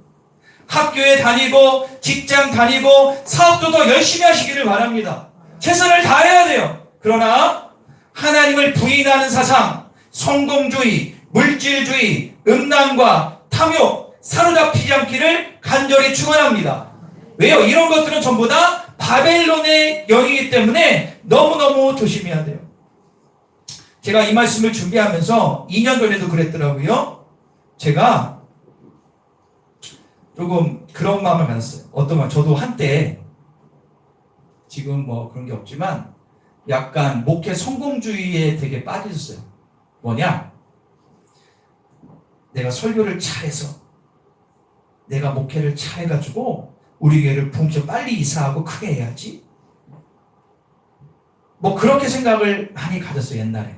학교에 다니고 직장 다니고 사업도 더 열심히 하시기를 바랍니다. 최선을 다해야 돼요. 그러나 하나님을 부인하는 사상, 성공주의, 물질주의, 음란과 탐욕 사로잡히지 않기를 간절히 축원합니다. 왜요? 이런 것들은 전부 다 바벨론의 영이기 때문에 너무너무 조심해야 돼요. 제가 이 말씀을 준비하면서 2년 전에도 그랬더라고요. 제가 조금 그런 마음을 가졌어요. 어떤 말, 저도 한때 지금 뭐 그런 게 없지만 약간 목회 성공주의에 되게 빠졌어요. 뭐냐? 내가 설교를 잘해서 내가 목회를 잘해가지고 우리 교회를 붕쳐 빨리 이사하고 크게 해야지. 뭐 그렇게 생각을 많이 가졌어요, 옛날에.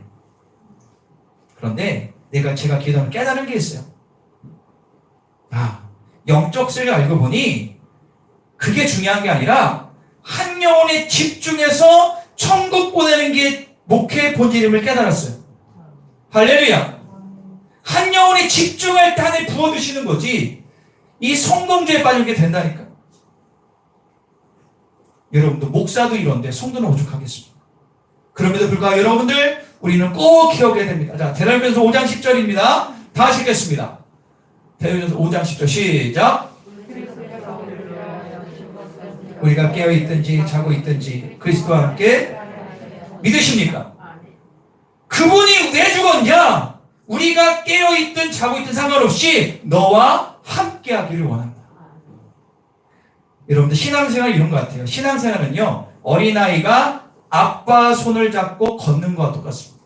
그런데 제가 기도하면 깨달은 게 있어요. 영적 세를 알고 보니 그게 중요한 게 아니라 한 영혼에 집중해서 천국 보내는 게 목회의 본질임을 깨달았어요. 할렐루야. 한 영혼에 집중할 때 안에 부어주시는 거지 이 성공주의에 빠지게 된다니까. 여러분도 목사도 이런데 성도는 오죽하겠습니까? 그럼에도 불구하고 여러분들 우리는 꼭 기억해야 됩니다. 자, 대라면서 5장 10절입니다. 다 하시겠습니다. 대라면서 5장 10절 시작. 우리가 깨어있든지 자고 있든지 그리스도와 함께 믿으십니까? 그분이 왜 죽었냐? 우리가 깨어있든 자고 있든 상관없이 너와 함께 하기를 원합니다. 여러분들 신앙생활 이런 것 같아요. 신앙생활은요, 어린아이가 아빠 손을 잡고 걷는 것과 똑같습니다.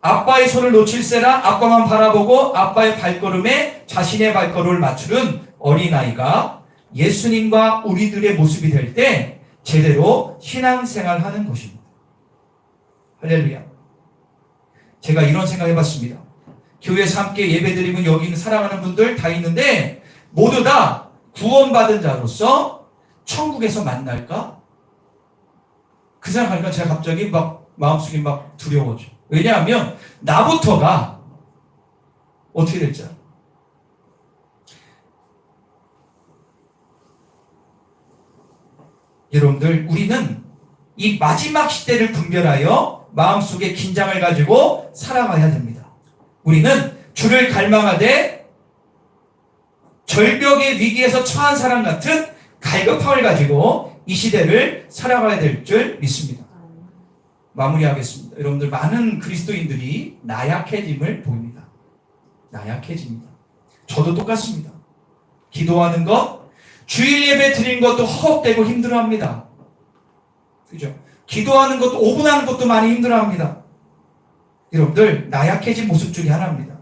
아빠의 손을 놓칠세라 아빠만 바라보고 아빠의 발걸음에 자신의 발걸음을 맞추는 어린아이가 예수님과 우리들의 모습이 될 때 제대로 신앙생활 하는 것입니다. 할렐루야. 제가 이런 생각 해봤습니다. 교회에서 함께 예배드리고 여기 있는 사랑하는 분들 다 있는데 모두 다 구원받은 자로서 천국에서 만날까? 그 생각하니까 제가 갑자기 막 마음속이 막 두려워져. 왜냐하면 나부터가 어떻게 될지 알아요. 여러분들 우리는 이 마지막 시대를 분별하여 마음속에 긴장을 가지고 살아가야 됩니다. 우리는 주를 갈망하되 절벽의 위기에서 처한 사람 같은 갈급함을 가지고 이 시대를 살아가야 될 줄 믿습니다. 마무리하겠습니다. 여러분들 많은 그리스도인들이 나약해짐을 보입니다. 나약해집니다. 저도 똑같습니다. 기도하는 것, 주일 예배 드리는 것도 허겁대고 힘들어합니다. 그죠? 기도하는 것도 5분 하는 것도 많이 힘들어합니다. 여러분들 나약해진 모습 중에 하나입니다.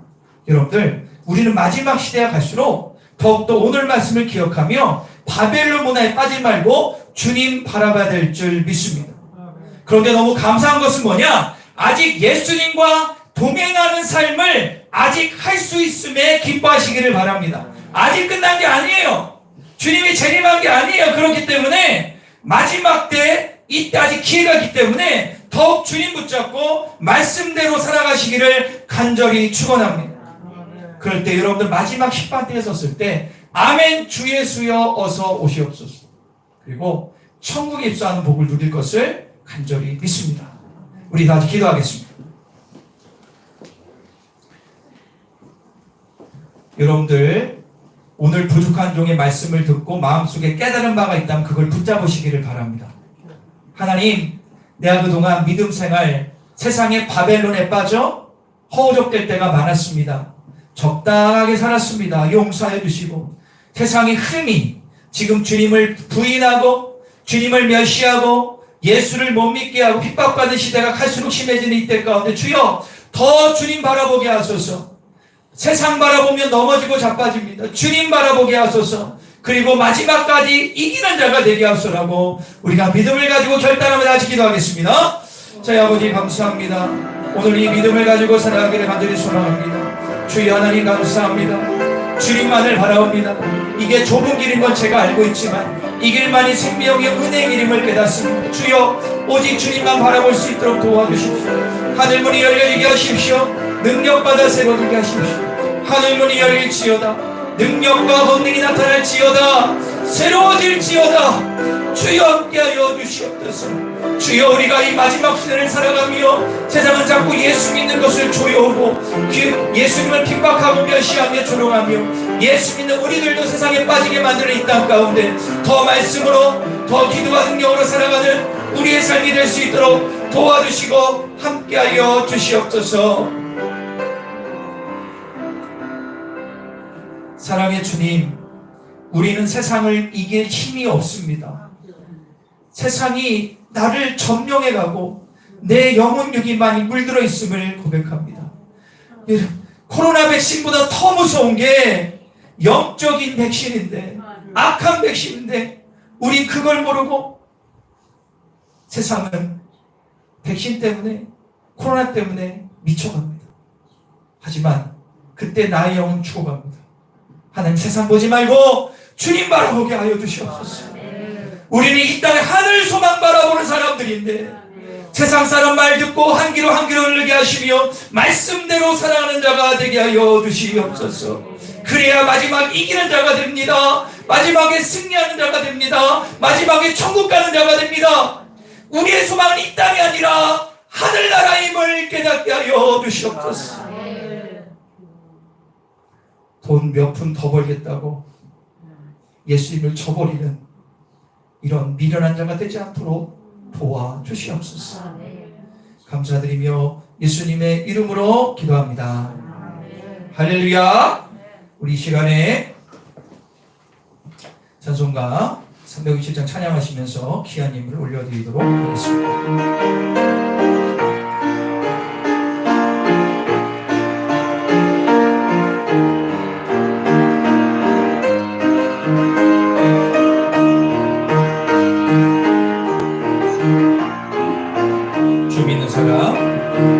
여러분들 우리는 마지막 시대가 갈수록 더욱더 오늘 말씀을 기억하며 바벨론 문화에 빠지지 말고 주님 바라봐야 될 줄 믿습니다. 그런데 너무 감사한 것은 뭐냐? 아직 예수님과 동행하는 삶을 아직 할 수 있음에 기뻐하시기를 바랍니다. 아직 끝난 게 아니에요. 주님이 재림한 게 아니에요. 그렇기 때문에 마지막 때 이때 아직 기회가 있기 때문에 더욱 주님 붙잡고 말씀대로 살아가시기를 간절히 축원합니다. 그럴 때 여러분들 마지막 십판대에 섰을 때 아멘 주 예수여 어서 오시옵소서. 그리고 천국에 입소하는 복을 누릴 것을 간절히 믿습니다. 우리 다 기도하겠습니다. 여러분들 오늘 부족한 종의 말씀을 듣고 마음속에 깨달은 바가 있다면 그걸 붙잡으시기를 바랍니다. 하나님, 내가 그동안 믿음 생활 세상의 바벨론에 빠져 허우적될 때가 많았습니다. 적당하게 살았습니다. 용서해 주시고 세상의 흐름이 지금 주님을 부인하고 주님을 멸시하고 예수를 못 믿게 하고 핍박받는 시대가 갈수록 심해지는 이때 가운데 주여 더 주님 바라보게 하소서. 세상 바라보면 넘어지고 자빠집니다. 주님 바라보게 하소서. 그리고 마지막까지 이기는 자가 되게 하소서라고 우리가 믿음을 가지고 결단하며 다시 기도하겠습니다. 저희 아버지 감사합니다. 오늘 이 믿음을 가지고 살아가기를 간절히 소망합니다. 주여 하나님 감사합니다. 주님만을 바라옵니다. 이게 좁은 길인 건 제가 알고 있지만 이 길만이 생명의 은혜의 길임을 깨닫습니다. 주여 오직 주님만 바라볼 수 있도록 도와주십시오. 하늘문이 열려지게 하십시오. 능력받아 세워지게 하십시오. 하늘문이 열릴지어다. 능력과 권능이 나타날지어다. 새로워질지어다. 주여 함께하여 주시옵소서. 주여 우리가 이 마지막 시대를 살아가며 세상은 자꾸 예수 믿는 것을 조여오고 예수님을 핍박하고 멸시하며 조롱하며 예수 믿는 우리들도 세상에 빠지게 만드는 이 땅 가운데 더 말씀으로 더 기도와 능력으로 살아가는 우리의 삶이 될 수 있도록 도와주시고 함께하여 주시옵소서. 사랑의 주님, 우리는 세상을 이길 힘이 없습니다. 세상이 나를 점령해가고 내 영혼력이 많이 물들어 있음을 고백합니다. 코로나 백신보다 더 무서운 게 영적인 백신인데, 악한 백신인데 우린 그걸 모르고 세상은 백신 때문에, 코로나 때문에 미쳐갑니다. 하지만 그때 나의 영은 죽어갑니다. 하나님, 세상 보지 말고 주님 바라보게 하여 주시옵소서. 우리는 이 땅에 하늘 소망 바라보는 사람들인데 세상 사람 말 듣고 한 귀로 흐르게 하시며 말씀대로 살아가는 자가 되게 하여 주시옵소서. 그래야 마지막 이기는 자가 됩니다. 마지막에 승리하는 자가 됩니다. 마지막에 천국 가는 자가 됩니다. 우리의 소망은 이 땅이 아니라 하늘나라임을 깨닫게 하여 주시옵소서. 돈 몇 푼 더 벌겠다고 예수님을 저버리는 이런 미련한 자가 되지 않도록 도와주시옵소서. 감사드리며 예수님의 이름으로 기도합니다. 할렐루야. 우리 이 시간에 찬송가 367장 찬양하시면서 귀한 예물을 올려드리도록 하겠습니다.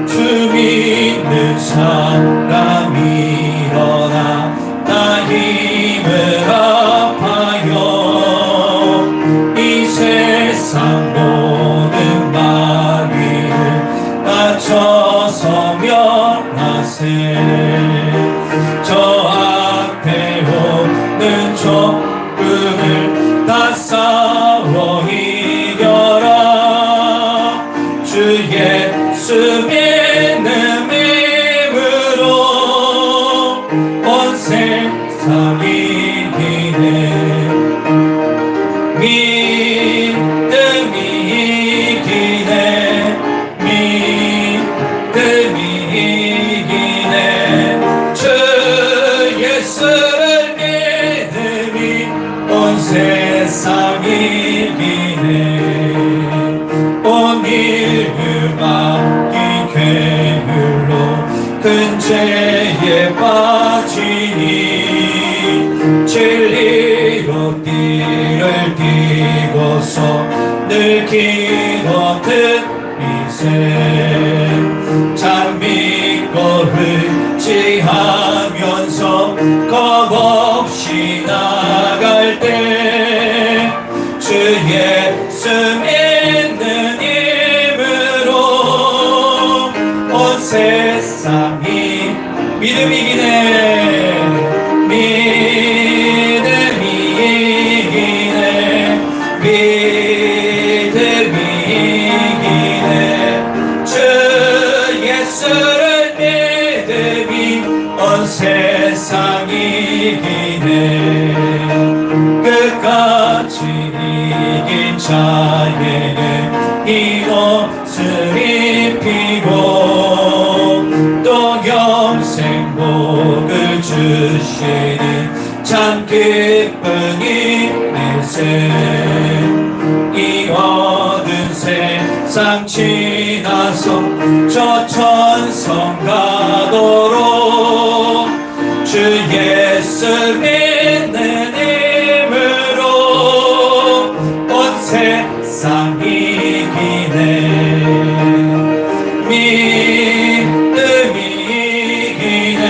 주 믿는 사람 일어나 나 힘을 합하여 이 세상 모든 마귀를 맞춰서 멸하세. 저 앞에 오는 적군을 다 싸워 이겨라. 주 예수 믿는 힘으로 온 세상 이기네. 믿음이 이기네. 믿음이 이기네. 주 예수를 믿음이 온 세상 이기네. 온 인류가 이 괴율로 큰 죄에 빠지니 진리로 띠를 띠고서 늘 기도든 미세 잘 믿고 의지하면서 겁없이 나갈 때 주 예수 믿는 힘으로 온 세상이 믿음이 이기네. 믿음이 이기네. 믿음이 이기네. 주 예수를 믿음이 온 세상이 이기네. 끝까지 이긴 자에게 이 옷을 입히고 또 영생 복을 주시는 참 기쁜 일세. 이 얻은 세상 지나서 저 천성 가도록 주 예수 믿는 힘으로 온 세상 이기네. 믿음이 이기네.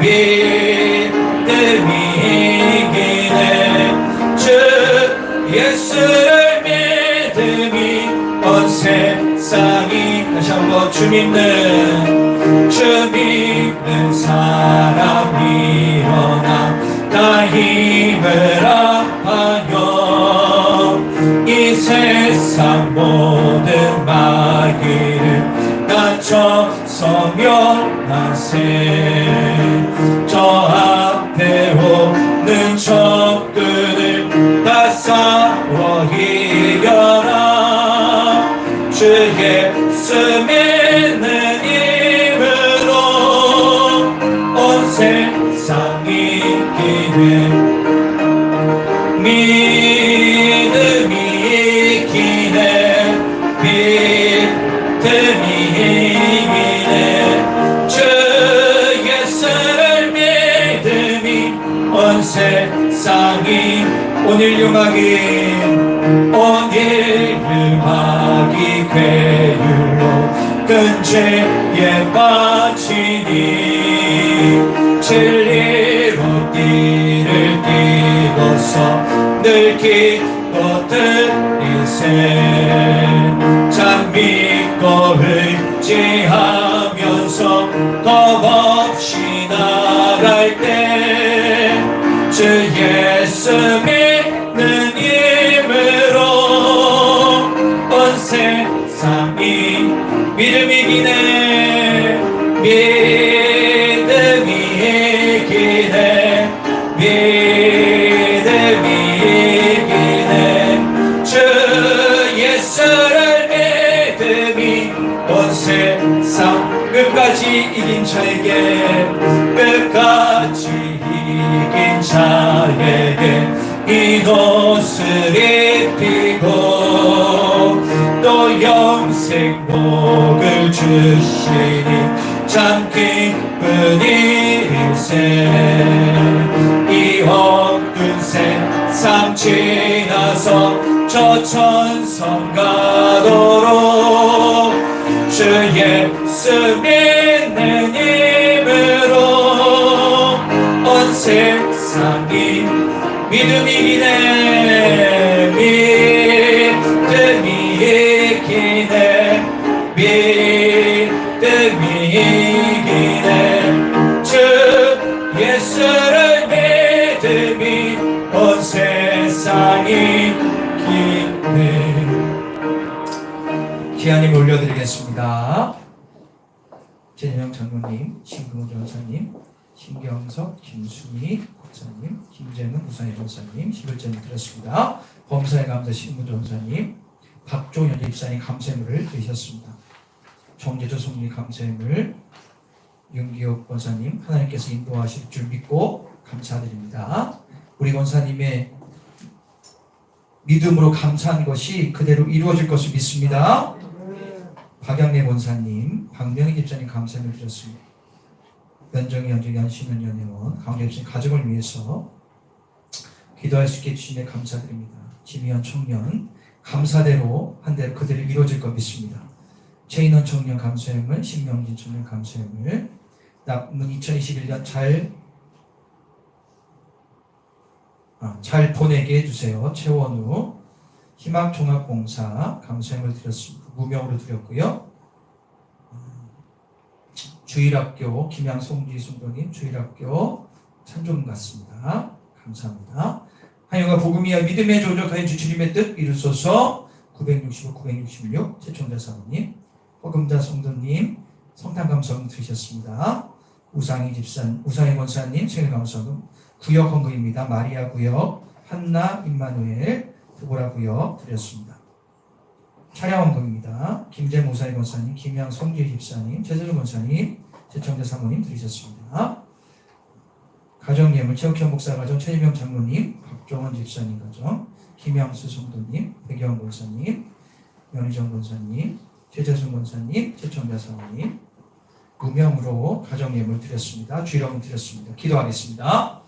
믿음이 이기네. 주 예수를 믿음이 온 세상이. 다시 한번 주 믿는 사람 일어나 세상 모든 마귀를 낮춰서 멸하세. 저 앞에 오는 적들을 다 싸워 이겨라. 주 예수 믿는 힘으로 온 세상이 이기네. 믿음이 이기네. 믿음이 이기네. 주 예수를 믿음이 온 세상이 오늘 유마긴 오늘 유마기 괴율로 큰 죄에 빠지니 진리로 띠를 띠고서 늘 기도 드리세. 참 믿고 의지하면서 겁없이 나갈 때 주 예수 믿는 힘으로 온 세상이 믿음이 이기네. 믿음이 이기네. 믿음이 이기네. 주 예수를 믿음이 온 세상 끝까지 이긴 자에게 끝까지 이긴 자에게 이 옷을 입히고 또 영생 복을 주시니 참 기쁜 일세. 이 어두운 세상 지나서 저 천성 가도록 주 예수 믿는 힘으로 온 세상이 믿음이 이기네. 믿음이 이기네. 믿음이 이기네. 주 예수를 믿음이 온 세상이 이기네. 기한님 올려드리겠습니다. 최진영 장로님, 신금호 전사님, 신경석, 김수미 목사님, 김재문 우상희 전사님, 11전 드렸습니다. 범사의 감사 신무 전사님, 박종현 집사님 감사물을 드리셨습니다. 정제조 성리 감사물, 윤기옥 권사님 하나님께서 인도하실 줄 믿고 감사드립니다. 우리 권사님의 믿음으로 감사한 것이 그대로 이루어질 것을 믿습니다. 박양래 권사님, 박명희 집사님 감사를 드렸습니다. 연정희 연정희 안시면 연회원 강대 집사님 가족을 위해서 기도할 수 있게 주심에 감사드립니다. 지미현 청년 감사대로 한 대로 그대로 이루어질 것 믿습니다. 최인원 청년 감사형을, 신명진 청년 감사형을 남은 2021년 잘 보내게 해주세요. 최원우 희망종합공사 감사형을 드렸습니다. 무명으로 드렸고요. 주일학교 김양송지 순도님 주일학교 찬종 같습니다. 감사합니다. 하여가 복음이야 믿음의 조력하여 주님의 뜻 이루소서. 965, 966 최총자 사모님, 허금자 성도님 성탄 감사금 드리셨습니다. 우상희 집사님, 우상희 권사님 생일 감사금 구역 헌금입니다. 마리아 구역, 한나 임마누엘 드보라 구역 드렸습니다. 차량 헌금입니다. 김재무 우상희 권사님, 김양 송지 집사님, 최재준 권사님, 최청자 사모님 드리셨습니다. 가정예물 최옥현 목사 가정, 최지명 장로님, 박종원 집사님 가정, 김양수 성도님, 백영 권사님, 연희정 권사님, 최재순 권사님, 최청자 사모님 무명으로 가정예물 드렸습니다. 주일헌금 드렸습니다. 기도하겠습니다.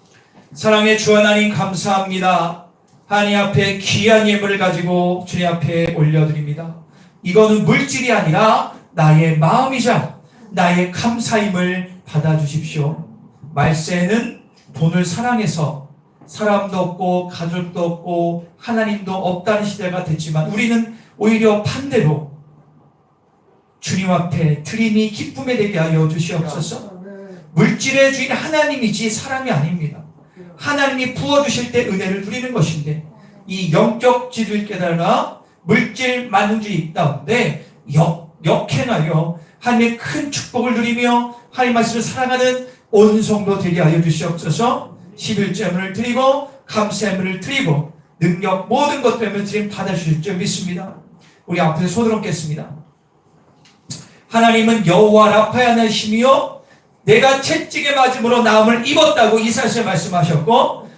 사랑의 주 하나님 감사합니다. 하나님 앞에 귀한 예물을 가지고 주님 앞에 올려드립니다. 이거는 물질이 아니라 나의 마음이자 나의 감사임을 받아주십시오. 말세는 돈을 사랑해서 사람도 없고 가족도 없고 하나님도 없다는 시대가 됐지만 우리는 오히려 반대로 주님 앞에 드림이 기쁨에 되게 하여 주시옵소서. 물질의 주인 하나님이지 사람이 아닙니다. 하나님이 부어주실 때 은혜를 누리는 것인데 이 영적 지도를 깨달아 물질 만능주의 가운데 역행하여 하나님의 큰 축복을 누리며 하나님 말씀을 사랑하는 온 성도 되게 하여 주시옵소서. 11제물을 드리고 감사함을 드리고 능력 모든 것 때문에 드림 받아주실 줄 믿습니다. 우리 앞에서 손을 얹겠습니다. 하나님은 여호와 라파야 내 힘이요 내가 채찍에 맞음으로 나음을 입었다고 이사야서 말씀하셨고,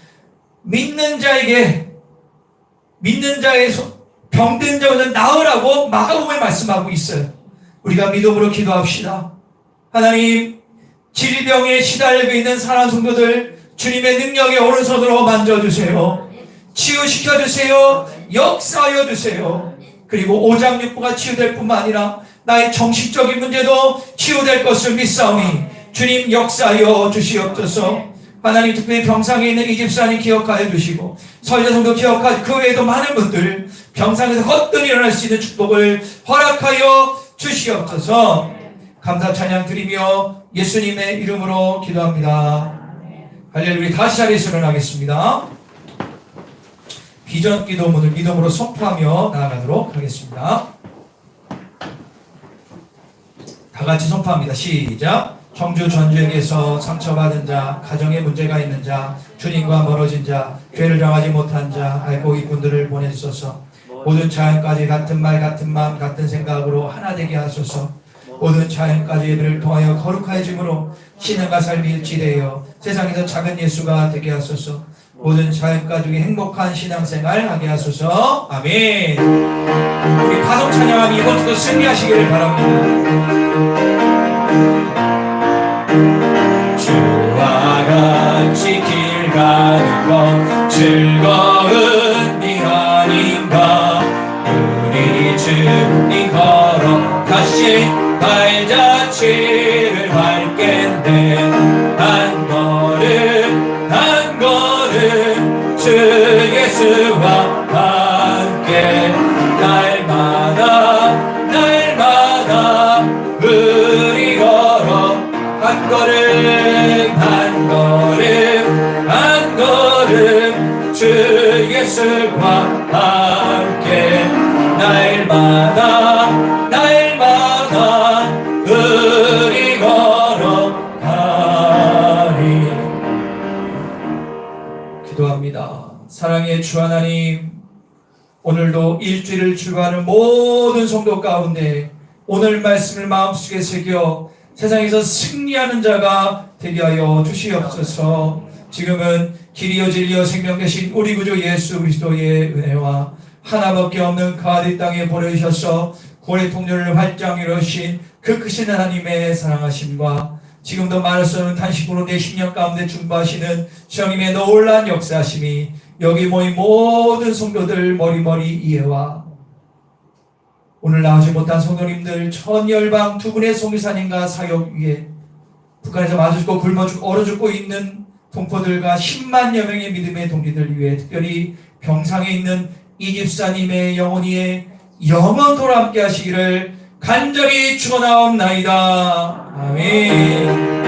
믿는 자의 병든 자는 나으라고 마가복음에 말씀하고 있어요. 우리가 믿음으로 기도합시다. 하나님, 질병에 시달리고 있는 사랑하는 성도들 주님의 능력의 오른손으로 만져주세요. 치유시켜주세요. 역사하여 주세요. 그리고 오장육부가 치유될 뿐만 아니라 나의 정신적인 문제도 치유될 것을 믿사오니 주님 역사하여 주시옵소서. 하나님, 특별히 병상에 있는 이 집사님 기억하여 주시고 설자성도 기억하여 그 외에도 많은 분들 병상에서 거뜬히 일어날 수 있는 축복을 허락하여 주시옵소서. 감사 찬양 드리며 예수님의 이름으로 기도합니다. 할렐루야. 다시 자리에서 일어나겠습니다. 비전 기도문을 믿음으로 선포하며 나아가도록 하겠습니다. 다 같이 선포합니다. 시작. 청주 전쟁에서 상처받은 자, 가정에 문제가 있는 자, 주님과 멀어진 자, 죄를 정하지 못한 자, 알고 이분들을 보내소서. 모든 자연까지 같은 말, 같은 마음, 같은 생각으로 하나 되게 하소서. 모든 자연까지 예배를 통하여 거룩해짐으로 신앙과 삶이 일치되어 세상에서 작은 예수가 되게 하소서. 모든 자연 가족이 행복한 신앙생활 하게 하소서. 아멘. 우리 가족 찬양하며 이번 주도 승리하시기를 바랍니다. 주와 같이 길 가는 것 즐거운 일 아닌가. 우리 주님 걸어가신 발자취를 밟겠네. 한 걸음 한 걸음 주 예수와 함께 날마다 날마다 우리 걸어 한 걸음 한 걸음 한 걸음 주 예수와 함께 날마다 날마다 우리 걸어가리. 기도합니다. 사랑의 주 하나님, 오늘도 일주일을 주관하는 모든 성도 가운데 오늘 말씀을 마음속에 새겨 세상에서 승리하는 자가 되게 하여 주시옵소서. 지금은 길이요 진리요 생명 되신 우리 구주 예수 그리스도의 은혜와 하나밖에 없는 가나안 땅에 보내주셔서 구원의 통로를 활짝 이루신 그 크신 하나님의 사랑하심과 지금도 말할 수 없는 탄식으로 내 심령 가운데 중보하시는 주님의 놀라운 역사하심이 여기 모인 모든 성도들 머리머리 이해와 오늘 나오지 못한 성도님들 천열방 두 분의 송기사님과 사역 위에 북한에서 맞아 죽고 굶어 죽고 얼어 죽고 있는 동포들과 10만여 명의 믿음의 동지들 위해 특별히 병상에 있는 이 집사님의 영혼이 영원토록 함께 하시기를 간절히 축원하옵나이다. 아멘.